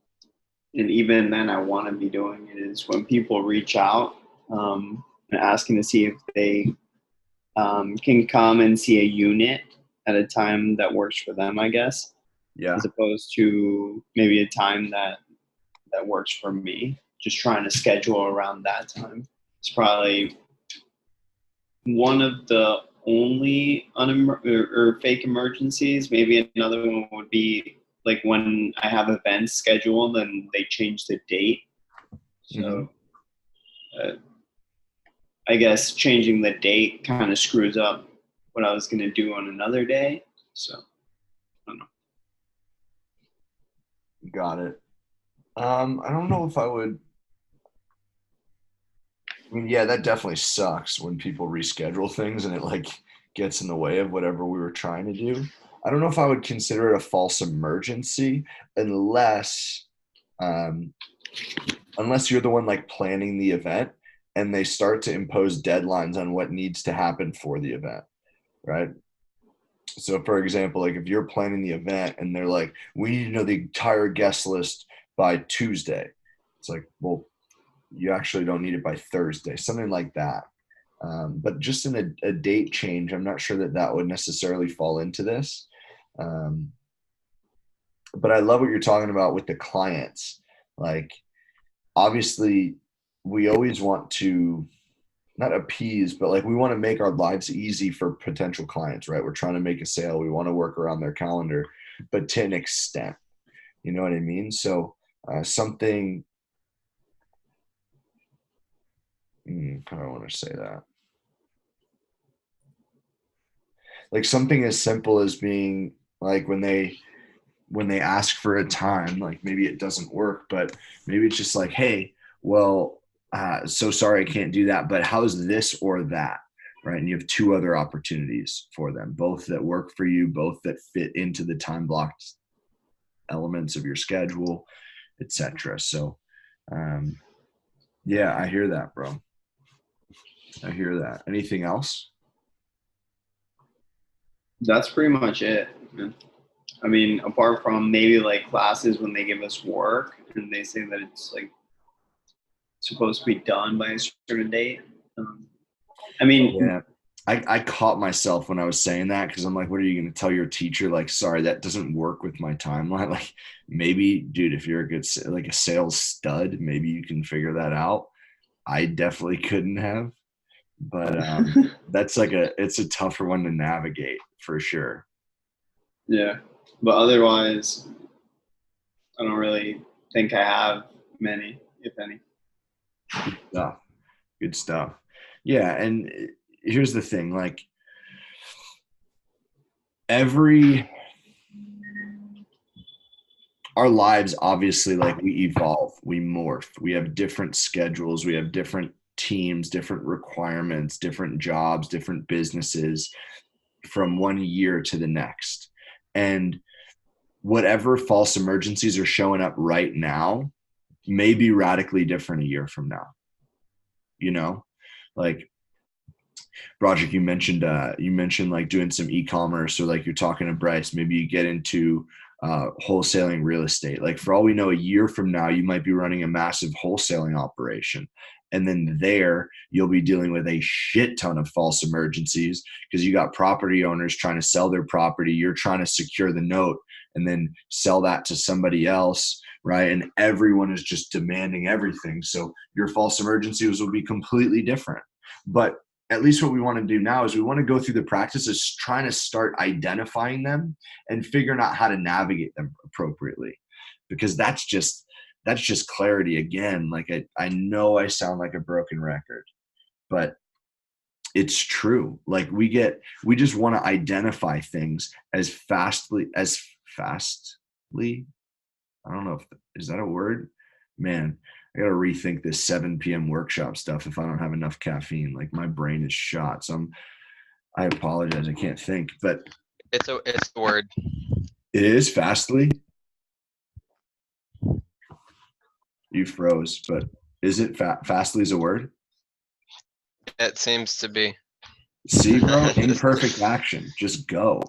and even then I want to be doing it, is when people reach out and asking to see if they can come and see a unit at a time that works for them, I guess, Yeah. as opposed to maybe a time that works for me. Just trying to schedule around that time. It's probably one of the only or fake emergencies. Maybe another one would be like when I have events scheduled and they change the date. So I guess changing the date kind of screws up what I was going to do on another day. So I don't know. Got it. I don't know if I would. I mean, yeah, that definitely sucks when people reschedule things and it like gets in the way of whatever we were trying to do. I don't know if I would consider it a false emergency unless you're the one like planning the event and they start to impose deadlines on what needs to happen for the event, right? So for example, like if you're planning the event and they're like, we need to know the entire guest list by Tuesday. It's like, well, you actually don't need it by Thursday, something like that. But just in a date change, I'm not sure that would necessarily fall into this. But I love what you're talking about with the clients. Like, obviously, we always want to not appease, but like we want to make our lives easy for potential clients, right? We're trying to make a sale. We want to work around their calendar, but to an extent, you know what I mean? So something, how do I want to say that? Like something as simple as being like when they ask for a time, like maybe it doesn't work, but maybe it's just like, hey, well, so sorry I can't do that, but how's this or that, right? And you have two other opportunities for them, both that work for you, both that fit into the time blocked elements of your schedule, etc. So yeah, I hear that, bro. I hear that. Anything else? That's pretty much it, man. I mean, apart from maybe like classes when they give us work and they say that it's like supposed to be done by a certain date. I mean, yeah, I caught myself when I was saying that because I'm like, what are you going to tell your teacher? Like, sorry, that doesn't work with my timeline. Like, maybe, dude, if you're a good, like a sales stud, maybe you can figure that out. I definitely couldn't have, but that's like it's a tougher one to navigate for sure. yeah, but otherwise, I don't really think I have many, if any. Good stuff. Good stuff. Yeah, and here's the thing, like our lives, obviously, like we evolve, we morph, we have different schedules, we have different teams, different requirements, different jobs, different businesses from one year to the next. And whatever false emergencies are showing up right now may be radically different a year from now. You know, like Broderick, you mentioned like doing some e-commerce, or like you're talking to Bryce, maybe you get into wholesaling real estate. Like for all we know, a year from now, you might be running a massive wholesaling operation. And then there you'll be dealing with a shit ton of false emergencies because you got property owners trying to sell their property. You're trying to secure the note and then sell that to somebody else, right? And everyone is just demanding everything. So your false emergencies will be completely different. But at least what we want to do now is we want to go through the practices trying to start identifying them and figuring out how to navigate them appropriately, because that's just clarity. Again, like I know I sound like a broken record, but it's true. Like we just want to identify things as fastly. I don't know if is that a word, man. I got to rethink this 7 p.m. workshop stuff if I don't have enough caffeine. Like my brain is shot. So I apologize. I can't think, but It's a word. it is fastly. You froze, but is it fastly is a word? It seems to be. See, bro, imperfect action. Just go.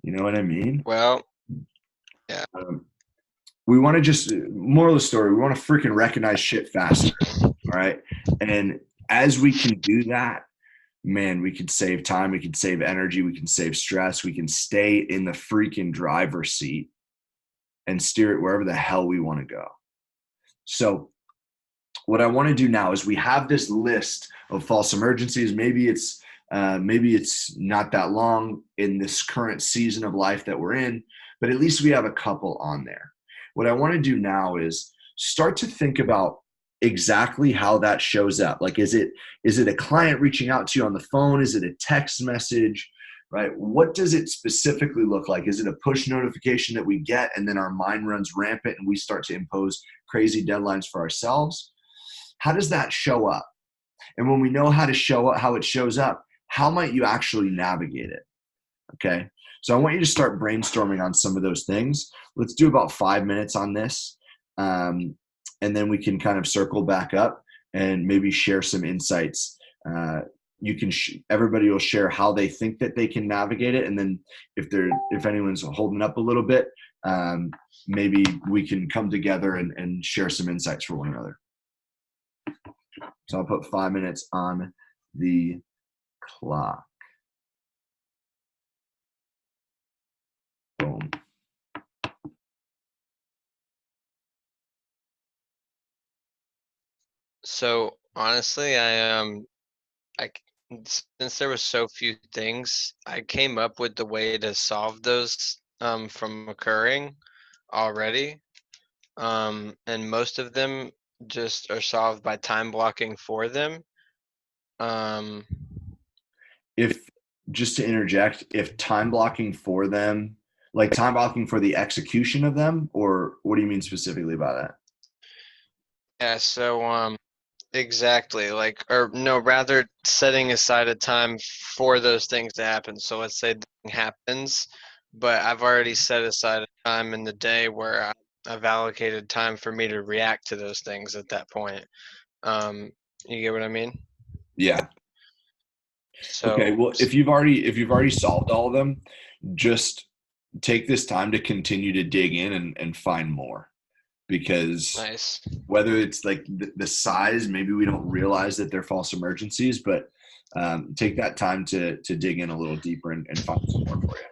You know what I mean? Well, yeah. We want to just, moral of the story, we want to freaking recognize shit faster. All right. And as we can do that, man, we can save time, we can save energy, we can save stress, we can stay in the freaking driver's seat and steer it wherever the hell we want to go. So what I want to do now is we have this list of false emergencies. Maybe it's not that long in this current season of life that we're in, but at least we have a couple on there. What I want to do now is start to think about exactly how that shows up. Like, is it a client reaching out to you on the phone? Is it a text message, right? What does it specifically look like? Is it a push notification that we get and then our mind runs rampant and we start to impose crazy deadlines for ourselves? How does that show up? And when we know how to show up, how it shows up, how might you actually navigate it? Okay. So I want you to start brainstorming on some of those things. Let's do about 5 minutes on this. And then we can kind of circle back up and maybe share some insights. Everybody will share how they think that they can navigate it. And then if anyone's holding up a little bit, maybe we can come together and share some insights for one another. So I'll put 5 minutes on the clock. Boom. So honestly, since there was so few things, I came up with the way to solve those from occurring already. And most of them just are solved by time blocking for them. If just to interject, if time blocking for them, like time blocking for the execution of them, or what do you mean specifically by that? Yeah, so exactly, like, or no, rather setting aside a time for those things to happen. So let's say the thing happens, but I've already set aside a time in the day where I've allocated time for me to react to those things at that point. You get what I mean? Yeah. Okay. So Well, if you've already solved all of them, just take this time to continue to dig in and find more, because nice. whether it's like the size, maybe we don't realize that they're false emergencies, but take that time to dig in a little deeper and find some more for you.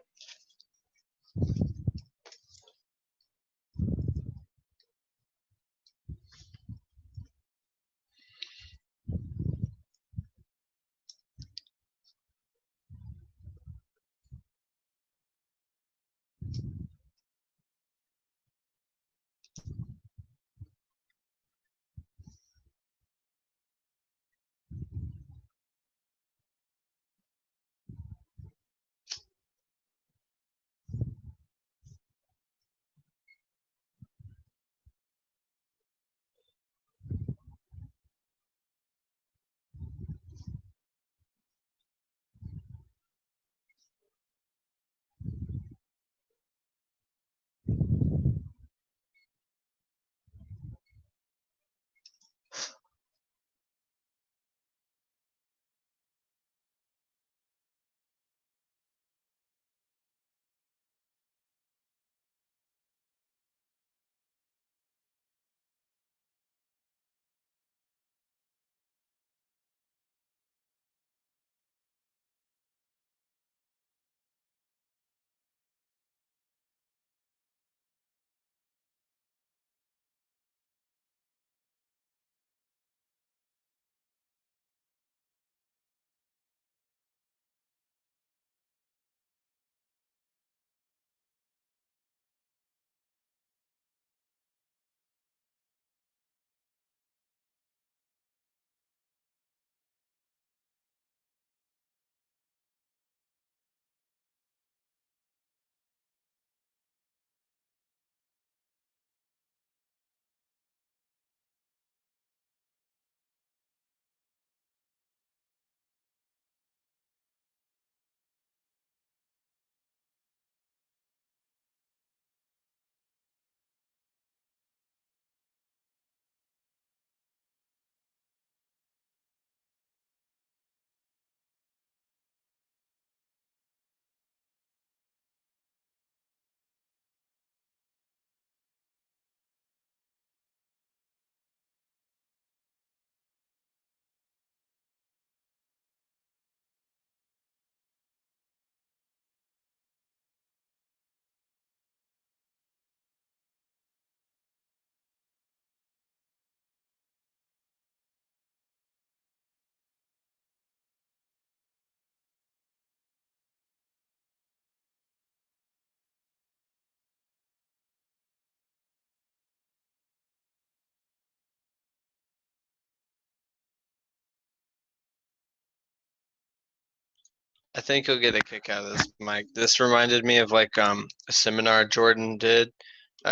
I think you'll get a kick out of this, Mike. This reminded me of like a seminar Jordan did,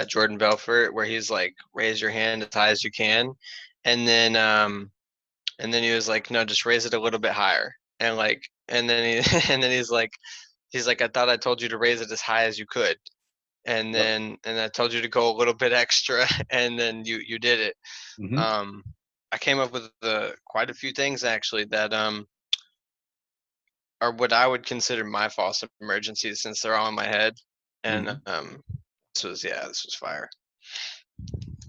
Jordan Belfort, where he's like, raise your hand as high as you can, and then he was like, no, just raise it a little bit higher, and like, and then he and then he's like, I thought I told you to raise it as high as you could, and Yep. then and I told you to go a little bit extra, and then you did it. Mm-hmm. I came up with quite a few things actually that are what I would consider my false emergencies, since they're all in my head. And this was fire.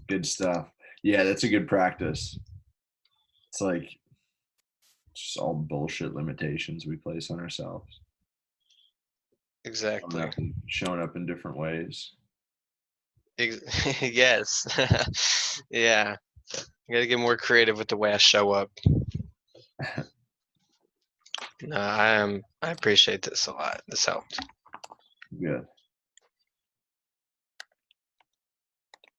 Good stuff. Yeah, that's a good practice. It's like just all bullshit limitations we place on ourselves. Exactly. Showing up in different ways. Yes. Yeah. I gotta get more creative with the way I show up. No, I appreciate this a lot. This helped. Good.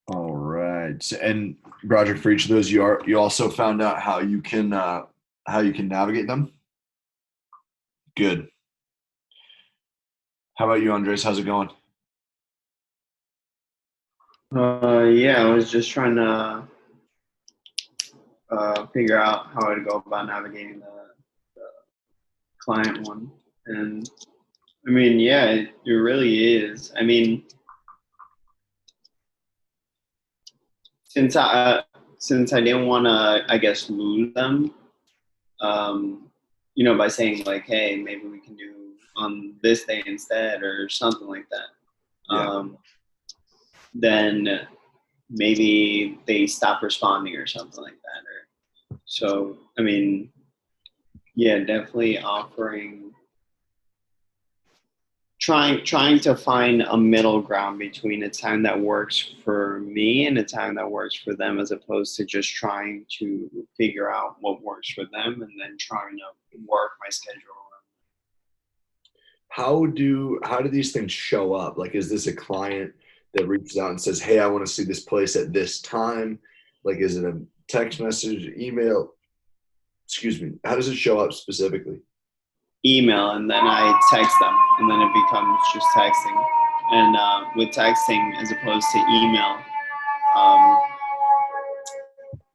All right. So, and Roger, for each of those, you also found out how you can navigate them. Good. How about you, Andres? How's it going? Yeah, I was just trying to figure out how to go about navigating the client one. And I mean, yeah, it really is. I mean, since I didn't want to, I guess, lose them, by saying like, hey, maybe we can do on this day instead or something like that. Yeah. Then maybe they stop responding or something like that. So, I mean, yeah, definitely trying to find a middle ground between a time that works for me and a time that works for them, as opposed to just trying to figure out what works for them and then trying to work my schedule around. How do these things show up? Like, is this a client that reaches out and says, hey, I want to see this place at this time? Like, is it a text message, email? Excuse me. How does it show up specifically? Email, and then I text them, and then it becomes just texting. And with texting as opposed to email,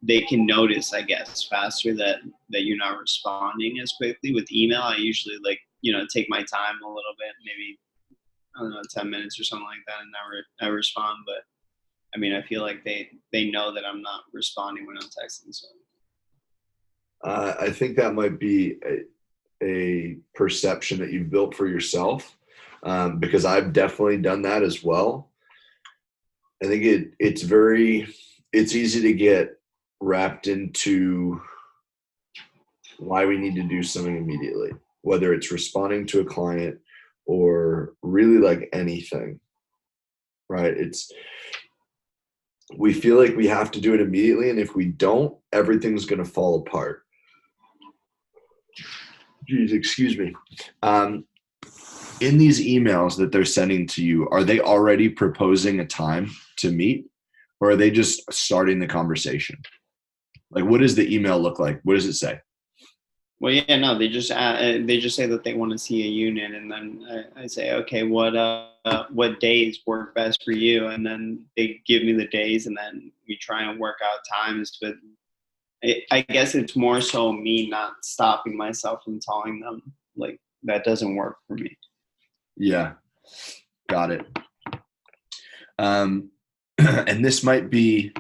they can notice, I guess, faster that you're not responding as quickly. With email, I usually take my time a little bit, maybe, I don't know, 10 minutes or something like that, and I respond. But I mean, I feel like they know that I'm not responding when I'm texting. So I think that might be a perception that you've built for yourself, because I've definitely done that as well. I think it's easy to get wrapped into why we need to do something immediately, whether it's responding to a client or really like anything, right? We feel like we have to do it immediately, and if we don't, everything's going to fall apart. Geez, excuse me. In these emails that they're sending to you, are they already proposing a time to meet, or are they just starting the conversation? Like, what does the email look like? What does it say? Well, yeah, no, they just say that they want to see a unit, and then I say, okay, what days work best for you? And then they give me the days, and then we try and work out times. But I guess it's more so me not stopping myself from telling them like that doesn't work for me. Yeah, got it. And this might be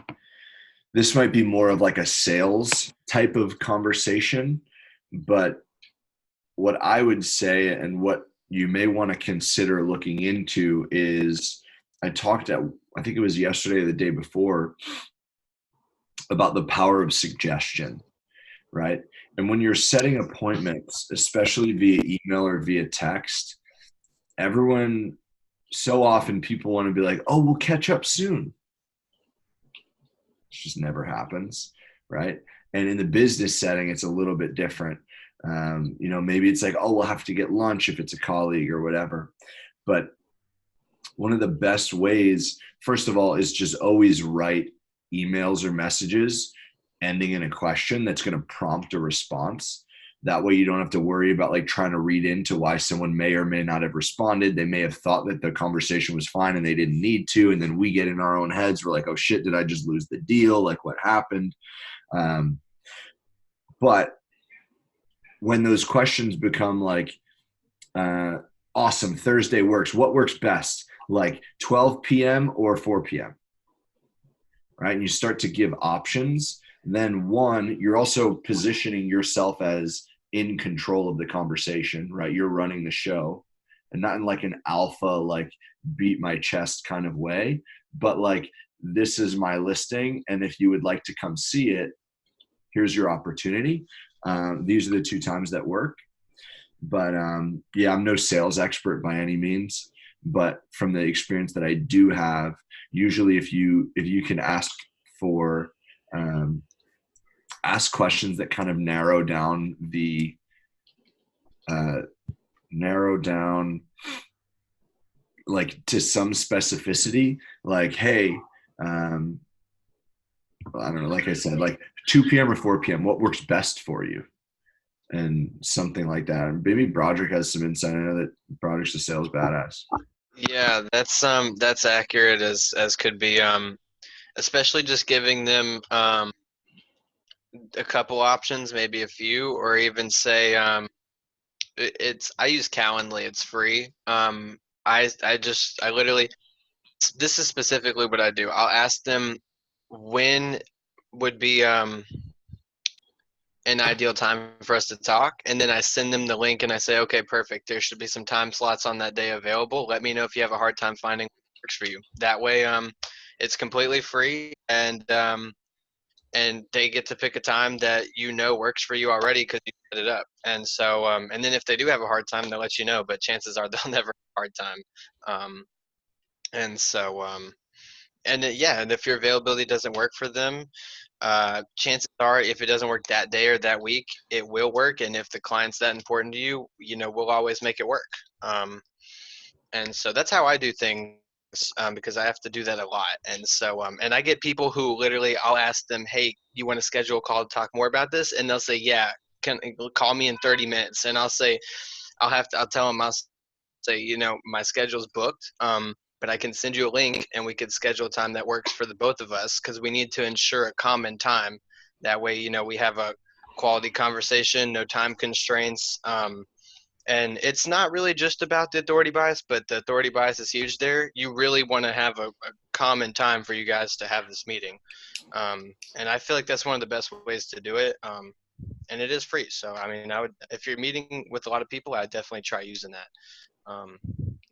more of like a sales type of conversation, but what I would say and what you may want to consider looking into is, I think it was yesterday or the day before, about the power of suggestion, right? And when you're setting appointments, especially via email or via text, so often people want to be like, oh, we'll catch up soon. It just never happens, right? And in the business setting, it's a little bit different. Maybe it's like, oh, we'll have to get lunch if it's a colleague or whatever. But one of the best ways, first of all, is just always write emails or messages ending in a question that's going to prompt a response. That way you don't have to worry about like trying to read into why someone may or may not have responded. They may have thought that the conversation was fine and they didn't need to. And then we get in our own heads. We're like, oh shit, did I just lose the deal? Like what happened? But when those questions become like, awesome, Thursday works. What works best? Like 12 p.m. or 4 p.m. Right? And you start to give options. Then one, you're also positioning yourself as in control of the conversation, right? You're running the show, and not in like an alpha, like beat my chest kind of way, but like, this is my listing. And if you would like to come see it, here's your opportunity. These are the two times that work. But yeah, I'm no sales expert by any means, but from the experience that I do have, usually if you can ask for ask questions that kind of narrow down like to some specificity, like, hey, I don't know, like I said, like 2 p.m. or 4 p.m., what works best for you? And something like that. And maybe Broderick has some insight. I know that Broderick's a sales badass. Yeah, that's accurate as could be. Especially just giving them a couple options, maybe a few, or even say I use Calendly. It's free. I literally, this is specifically what I do. I'll ask them when would be an ideal time for us to talk, and then I send them the link and I say, okay, perfect, there should be some time slots on that day available. Let me know if you have a hard time finding what works for you. That way it's completely free, and they get to pick a time that works for you already because you set it up. And so and then if they do have a hard time, they'll let you know, but chances are they'll never have a hard time. And so and yeah, and if your availability doesn't work for them, chances are if it doesn't work that day or that week, it will work. And if the client's that important to you, we'll always make it work. And so that's how I do things, because I have to do that a lot. And so and I get people who literally, I'll ask them, hey, you want to schedule a call to talk more about this? And they'll say, yeah, can call me in 30 minutes. And I'll say, I'll tell them, I'll say, my schedule's booked. But I can send you a link and we could schedule a time that works for the both of us, because we need to ensure a common time. That way, we have a quality conversation, no time constraints. And it's not really just about the authority bias, but the authority bias is huge there. You really want to have a common time for you guys to have this meeting. And I feel like that's one of the best ways to do it. And it is free. So, I mean, if you're meeting with a lot of people, I'd definitely try using that.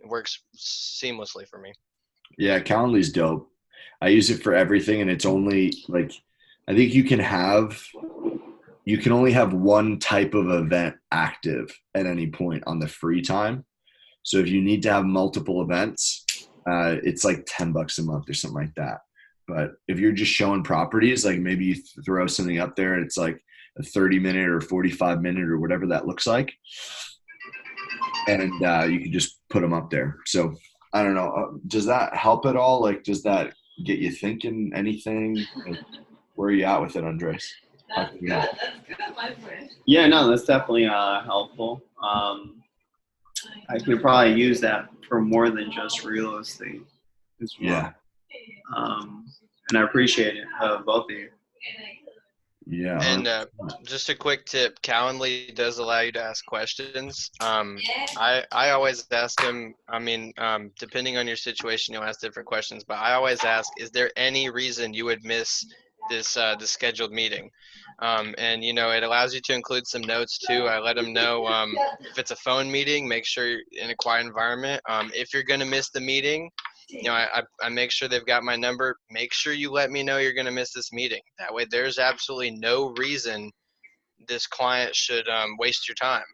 It works seamlessly for me. Yeah, Calendly's dope. I use it for everything, and it's only like, I think you can only have one type of event active at any point on the free time. So if you need to have multiple events, it's like $10 a month or something like that. But if you're just showing properties, like maybe you throw something up there and it's like a 30-minute or 45-minute or whatever that looks like, and you can just put them up there. So I don't know. Does that help at all? Like, does that get you thinking anything? Like, where are you at with it, Andres? That's good. That's good, my friend. Yeah, no, that's definitely helpful. I could probably use that for more than just real estate as well. Yeah. And I appreciate it, both of you. Yeah. And just a quick tip, Calendly does allow you to ask questions. I always ask them, depending on your situation, you'll ask different questions, but I always ask, is there any reason you would miss this scheduled meeting? And it allows you to include some notes too. I let them know if it's a phone meeting, make sure you're in a quiet environment. If you're going to miss the meeting, I make sure they've got my number. Make sure you let me know you're going to miss this meeting. That way there's absolutely no reason this client should waste your time,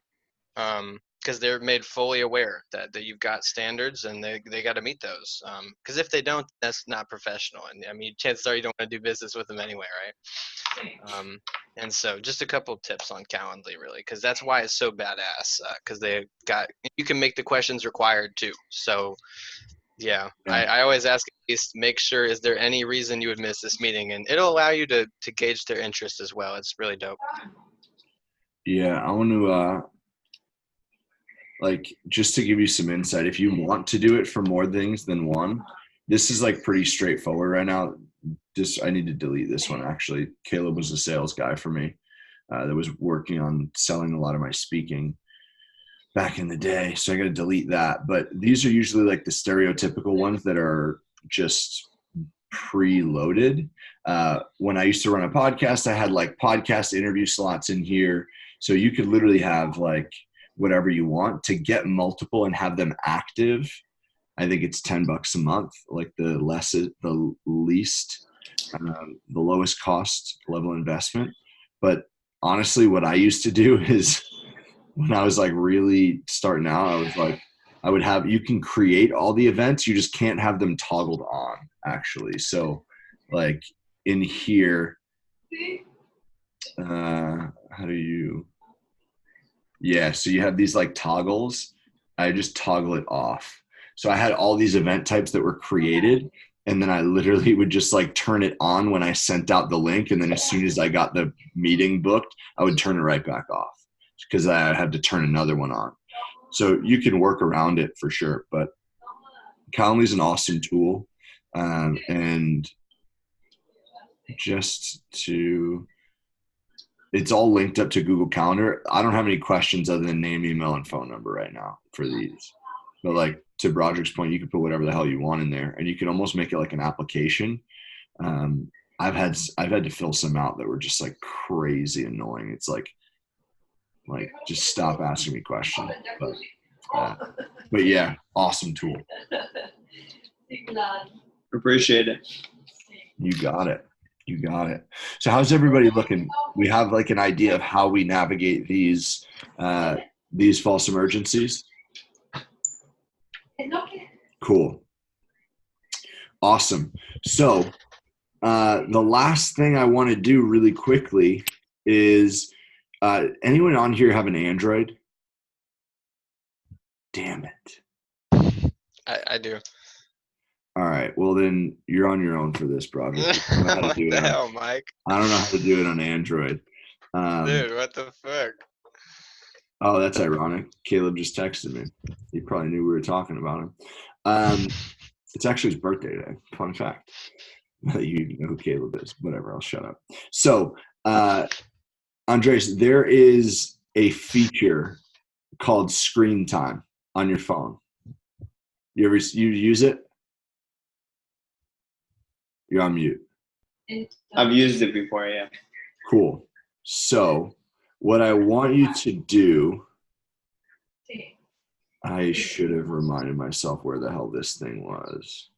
because they're made fully aware that you've got standards and they got to meet those. Because if they don't, that's not professional. And I mean, chances are you don't want to do business with them anyway, right? And so just a couple of tips on Calendly, really, because that's why it's so badass, because you can make the questions required too. So yeah. I always ask, at least make sure, is there any reason you would miss this meeting? And it'll allow you to gauge their interest as well. It's really dope. Yeah, I want to like just to give you some insight. If you want to do it for more things than one, this is like pretty straightforward right now. Just I need to delete this one actually. Caleb was the sales guy for me that was working on selling a lot of my speaking back in the day. So I got to delete that. But these are usually like the stereotypical ones that are just preloaded. When I used to run a podcast, I had like podcast interview slots in here. So you could literally have like whatever you want to get multiple and have them active. I think it's $10 a month, like the least, the lowest cost level investment. But honestly, what I used to do is when I was like really starting out, I was like, I would have, you can create all the events, you just can't have them toggled on actually. So like in here, how do you, yeah, so you have these like toggles. I just toggle it off. So I had all these event types that were created, and then I literally would just like turn it on when I sent out the link. And then as soon as I got the meeting booked, I would turn it right back off because I had to turn another one on. So you can work around it for sure. But Calendly is an awesome tool. And just to, it's all linked up to Google Calendar. I don't have any questions other than name, email, and phone number right now for these. But like to Broderick's point, you can put whatever the hell you want in there, and you can almost make it like an application. I've had to fill some out that were just like crazy annoying. It's like just stop asking me questions. But yeah, awesome tool. Appreciate it. You got it. You got it. So how's everybody looking? We have like an idea of how we navigate these false emergencies. Cool. Awesome. So the last thing I want to do really quickly is anyone on here have an Android? Damn it. I do. All right. Well, then you're on your own for this, Broderick. What the hell, Mike? I don't know how to do it on Android. Dude, what the fuck? Oh, that's ironic. Caleb just texted me. He probably knew we were talking about him. It's actually his birthday today. Fun fact. You know who Caleb is. Whatever. I'll shut up. So, Andres, there is a feature called Screen Time on your phone. You use it? You're on mute. I've used it before, yeah. Cool. So what I want you to do, I should have reminded myself where the hell this thing was.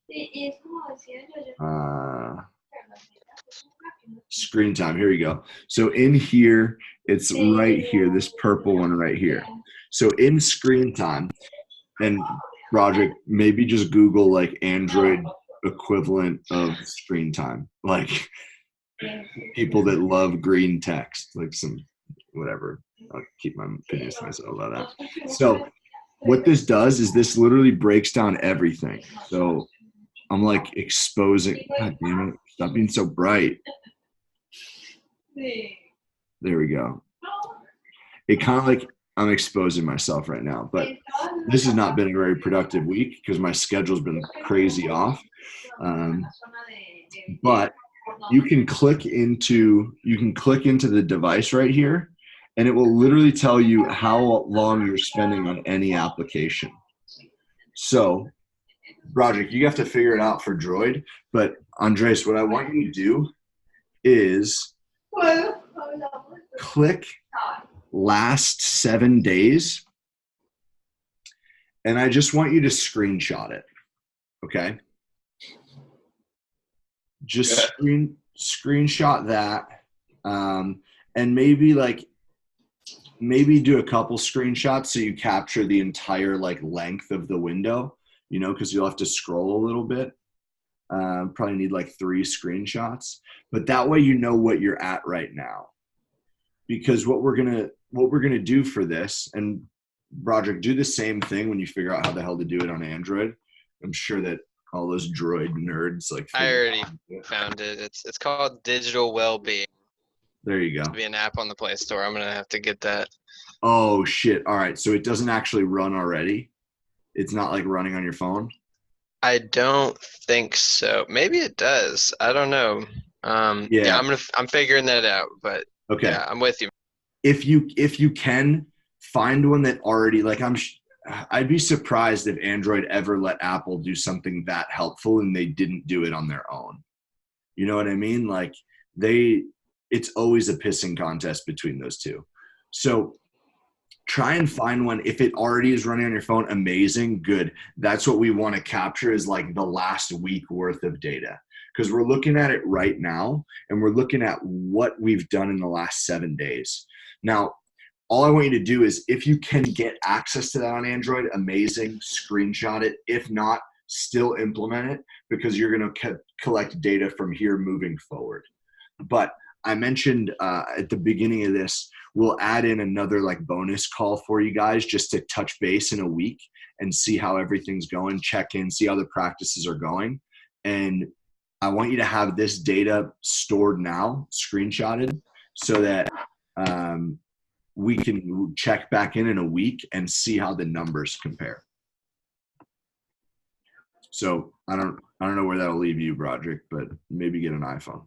Screen Time. Here we go. So in here, it's right here, this purple one right here. So in Screen Time, and Roderick, maybe just Google like Android equivalent of Screen Time, like people that love green text, like some whatever. I'll keep my opinions to myself about that. So what this does is this literally breaks down everything. So I'm like exposing, God damn it, stop being so bright. There we go. It kind of like I'm exposing myself right now, but this has not been a very productive week because my schedule's been crazy off. But you can click into the device right here, and it will literally tell you how long you're spending on any application. So, Broderick, you have to figure it out for Droid. But Andres, what I want you to do is click last 7 days, and I just want you to screenshot it. Okay? Just screenshot that, and maybe do a couple screenshots so you capture the entire like length of the window, you know, because you'll have to scroll a little bit. Probably need like 3 screenshots, but that way you know what you're at right now. Because what we're gonna do for this, and Broderick, do the same thing when you figure out how the hell to do it on Android. I'm sure that all those Droid nerds like. I already found it. It's called Digital Wellbeing. There you go. Be an app on the Play Store. I'm gonna have to get that. Oh shit. All right. So it doesn't actually run already. It's not like running on your phone. I don't think so. Maybe it does. I don't know. Yeah, Yeah. I'm figuring that out. But Okay. yeah, I'm with you. If you can find one that already like I'd be surprised if Android ever let Apple do something that helpful and they didn't do it on their own. You know what I mean? Like it's always a pissing contest between those two. So try and find one. If it already is running on your phone, amazing, good. That's what we want to capture is like the last week worth of data. Because we're looking at it right now and we're looking at what we've done in the last 7 days. Now, all I want you to do is if you can get access to that on Android, amazing, screenshot it. If not, still implement it because you're going to collect data from here moving forward. But I mentioned at the beginning of this, we'll add in another like bonus call for you guys just to touch base in a week and see how everything's going, check in, see how the practices are going. And I want you to have this data stored now, screenshotted, so that we can check back in a week and see how the numbers compare. So I don't know where that'll leave you, Broderick, but maybe get an iPhone.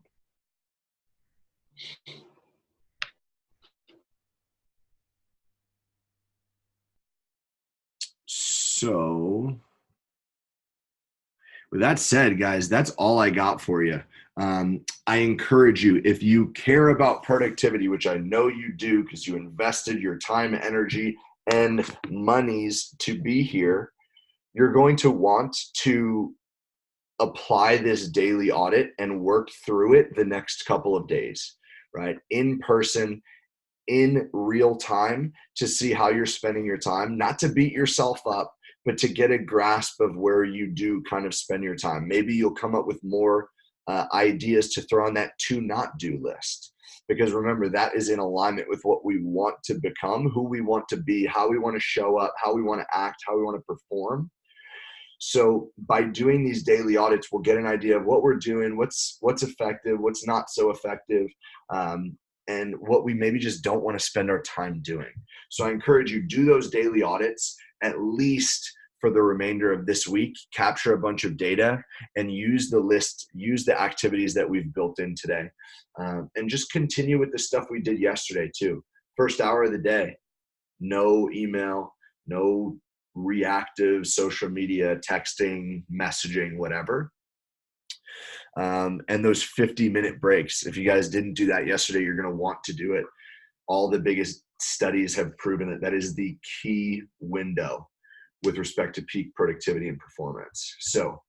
So with that said, guys, that's all I got for you. I encourage you, if you care about productivity, which I know you do because you invested your time, energy, and monies to be here, you're going to want to apply this daily audit and work through it the next couple of days, right? In person, in real time, to see how you're spending your time, not to beat yourself up, but to get a grasp of where you do kind of spend your time. Maybe you'll come up with more ideas to throw on that to not do list. Because remember, that is in alignment with what we want to become, who we want to be, how we want to show up, how we want to act, how we want to perform. So by doing these daily audits, we'll get an idea of what we're doing, what's effective, what's not so effective, and what we maybe just don't want to spend our time doing. So I encourage you, do those daily audits at least for the remainder of this week, capture a bunch of data and use the list, use the activities that we've built in today, and just continue with the stuff we did yesterday too. First hour of the day, no email, no reactive social media, texting, messaging, whatever. And those 50-minute breaks. If you guys didn't do that yesterday, you're going to want to do it. All the biggest studies have proven that is the key window with respect to peak productivity and performance. So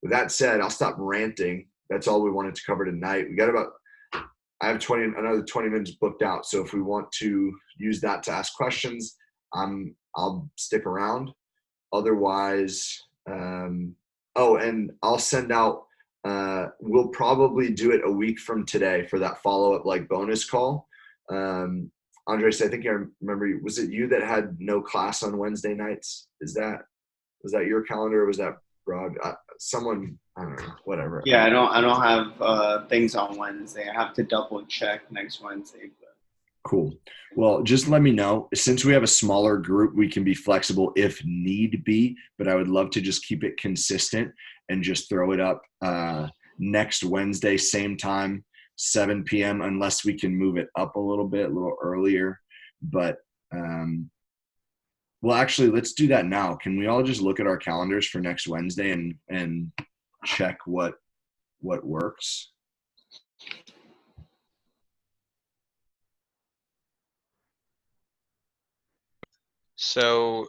with that said, I'll stop ranting. That's all we wanted to cover tonight. We got I have another 20 minutes booked out. So if we want to use that to ask questions, I'll stick around. Otherwise, and I'll send out, we'll probably do it a week from today for that follow-up like bonus call. Andres, I think I remember, was it you that had no class on Wednesday nights? Was that your calendar or was that Broad? Someone, I don't know, whatever. Yeah, I don't have things on Wednesday. I have to double check next Wednesday. But. Cool. Well, just let me know. Since we have a smaller group, we can be flexible if need be, but I would love to just keep it consistent and just throw it up next Wednesday, same time, 7 p.m., unless we can move it up a little earlier. But, well, actually, let's do that now. Can we all just look at our calendars for next Wednesday and check what works? So,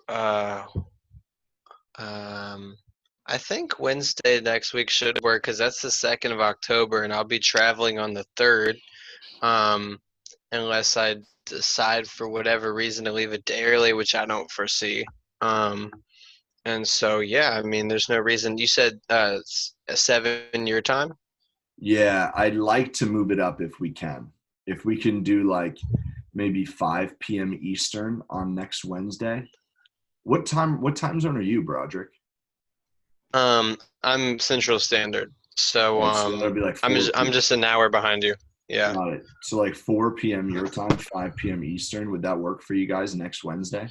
I think Wednesday next week should work because that's the 2nd of October, and I'll be traveling on the 3rd, unless I decide for whatever reason to leave a day early, which I don't foresee. And so, yeah, I mean, there's no reason. You said 7 your time? Yeah, I'd like to move it up if we can. If we can do like maybe 5 p.m. Eastern on next Wednesday. What time zone are you, Broderick? I'm Central Standard, so So that'll be like I'm just an hour behind you. Yeah. Got it. So like 4 p.m. your time, 5 p.m. Eastern. Would that work for you guys next Wednesday?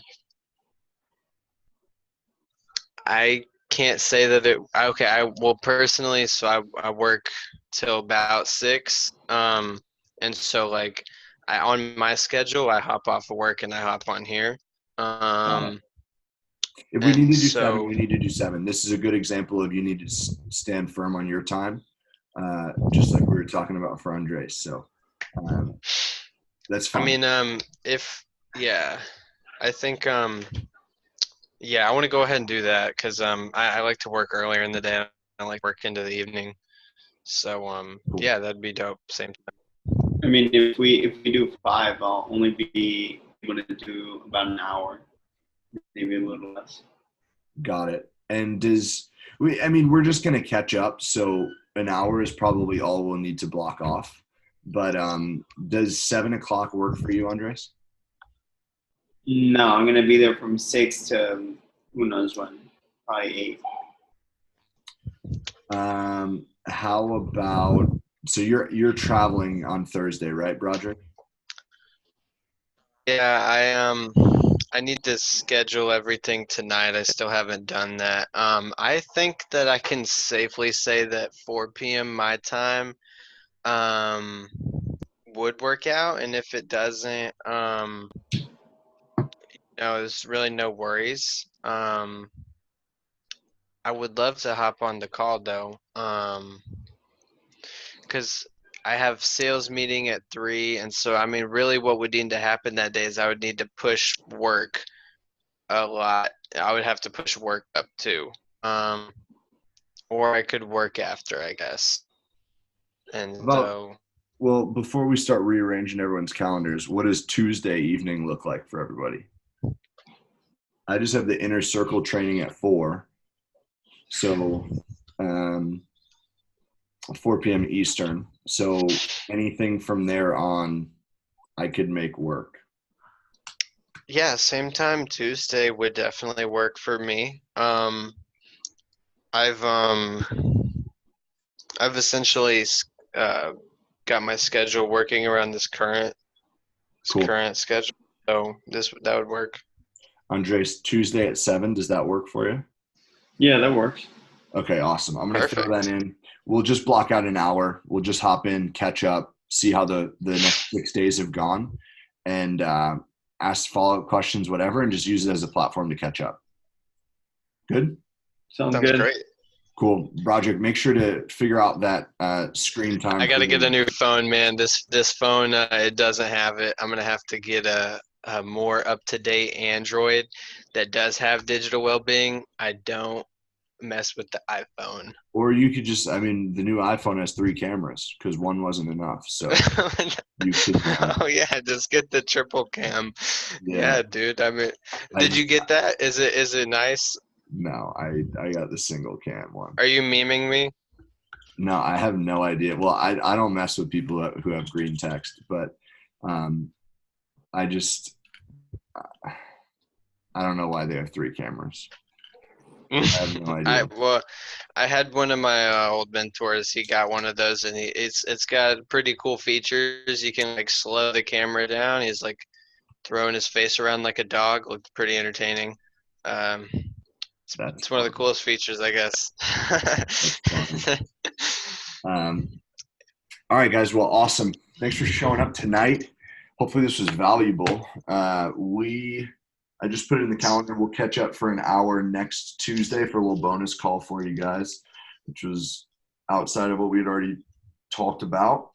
I can't say that okay, well personally, so I work till about 6. And so like on my schedule, I hop off of work and I hop on here. Got it. Um, If we need and to do 7, so we need to do 7. This is a good example of you need to stand firm on your time, just like we were talking about for Andres. So that's I fine. mean, if yeah, I think yeah, I want to go ahead and do that because I like to work earlier in the day. I like work into the evening. So Cool. yeah, that'd be dope. Same time. I mean, if we do 5, I'll only be able to do about an hour, maybe a little less. Got it. And I mean, we're just going to catch up. So an hour is probably all we'll need to block off. But does 7 o'clock work for you, Andres? No, I'm gonna be there from 6 to who knows when, probably 8. How about, so you're traveling on Thursday, right, Broderick? Yeah, I need to schedule everything tonight. I still haven't done that. I think that I can safely say that 4 p.m. my time um would work out, and if it doesn't, no, there's really no worries. I would love to hop on the call though, because I have sales meeting at 3, and so I mean, really, what would need to happen that day is I would need to push work a lot. I would have to push work up too. Um, or I could work after, I guess. And About, well, before we start rearranging everyone's calendars, what does Tuesday evening look like for everybody? I just have the inner circle training at 4. So 4 p.m. Eastern. So anything from there on, I could make work. yeah, same time Tuesday would definitely work for me. I've um I've essentially uh got my schedule working around Cool. current schedule. So that would work. Andres, Tuesday at 7. Does that work for you? Yeah, that works. Okay, awesome. I'm going to throw that Perfect. in. We'll just block out an hour. We'll just hop in, catch up, see how the next 6 days have gone, and ask follow-up questions, whatever, and just use it as a platform to catch up. Good? Sounds Sounds good. great. Cool. Broderick, make sure to figure out that screen time. I got to get a new phone, man. This phone it doesn't have it. I'm gonna have to get a more up-to-date Android that does have digital well-being. I don't mess with the iPhone. Or you could just, I mean, the new iPhone has 3 cameras because one wasn't enough. So you could, Oh yeah, just get the triple cam. yeah. Yeah, dude. I mean, did you get that? Is it nice? No, I got the single cam one. Are you memeing me? No, I have no idea. Well, I don't mess with people who have green text, but I just I don't know why they have 3 cameras. I have no idea. I had one of my old mentors. He got one of those, and it's got pretty cool features. You can like slow the camera down. He's like throwing his face around like a dog. Looked pretty entertaining. Um, That's it's one of the fun. coolest features, I guess. That's fun. All right, guys. Well, awesome. Thanks for showing up tonight. Hopefully, this was valuable. I just put it in the calendar. We'll catch up for an hour next Tuesday for a little bonus call for you guys, which was outside of what we had already talked about.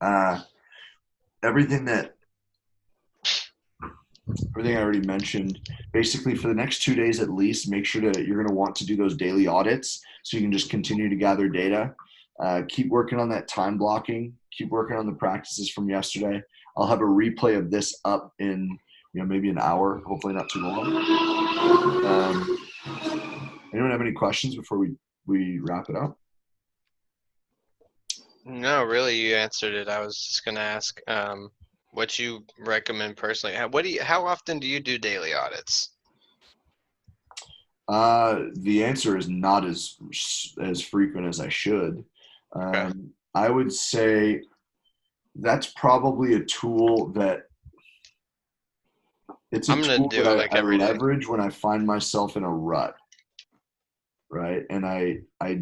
Everything I already mentioned. Basically, for the next 2 days at least, make sure you're going to want to do those daily audits so you can just continue to gather data. Keep working on that time blocking. Keep working on the practices from yesterday. I'll have a replay of this up in maybe an hour, hopefully not too long. Anyone have any questions before we wrap it up? No, really, you answered it. I was just gonna ask what you recommend personally. How often do you do daily audits? The answer is not as frequent as I should. Okay. I would say that's probably a tool that it's a I'm gonna tool do that it like I every day. leverage when I find myself in a rut, right? And I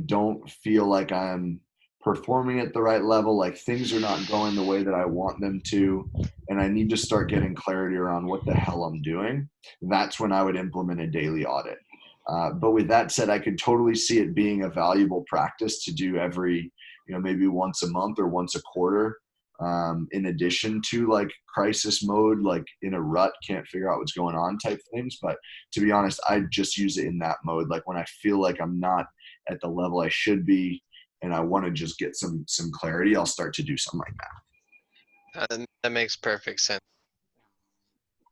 don't feel like I'm performing at the right level, like things are not going the way that I want them to, and I need to start getting clarity around what the hell I'm doing. That's when I would implement a daily audit. But with that said, I could totally see it being a valuable practice to do every, maybe once a month or once a quarter, in addition to like crisis mode, like in a rut, can't figure out what's going on type things. But to be honest, I just use it in that mode. Like when I feel like I'm not at the level I should be, and I want to just get some clarity, I'll start to do something like that. That makes perfect sense.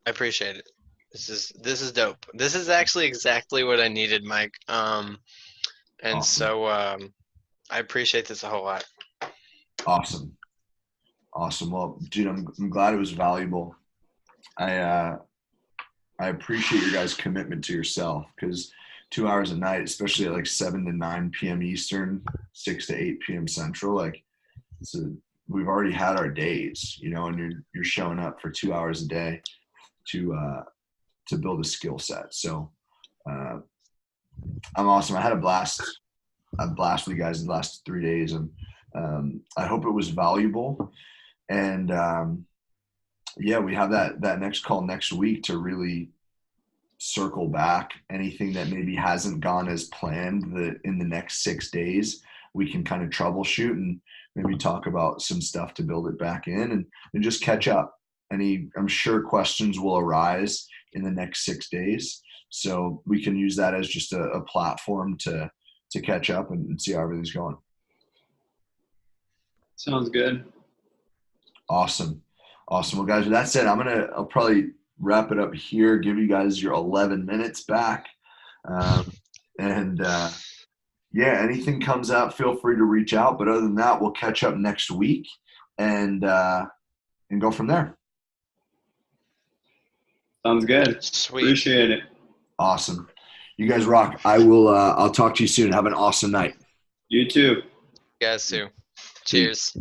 I appreciate it. This is dope. This is actually exactly what I needed, Mike. And Awesome. so I appreciate this a whole lot. Awesome. Well, dude, I'm glad it was valuable. I appreciate your guys' commitment to yourself, because 2 hours a night, especially at like 7 to 9 p.m. Eastern, 6 to 8 p.m. Central, like we've already had our days, and you're showing up for 2 hours a day to build a skill set. So I'm awesome. I had a blast with you guys in the last 3 days, and I hope it was valuable. And yeah, we have that next call next week to really circle back anything that maybe hasn't gone as planned. That in the next 6 days we can kind of troubleshoot and maybe talk about some stuff to build it back in, and just catch up. I'm sure questions will arise in the next 6 days, so we can use that as just a platform to catch up and see how everything's going. Sounds good. Awesome. Well, guys, with that said, I'll probably wrap it up here, give you guys your 11 minutes back. Yeah, anything comes out, feel free to reach out. But other than that, we'll catch up next week and go from there. Sounds good. Sweet. Appreciate it. Awesome. You guys rock. I'll talk to you soon. Have an awesome night. You too. You guys too. Cheers.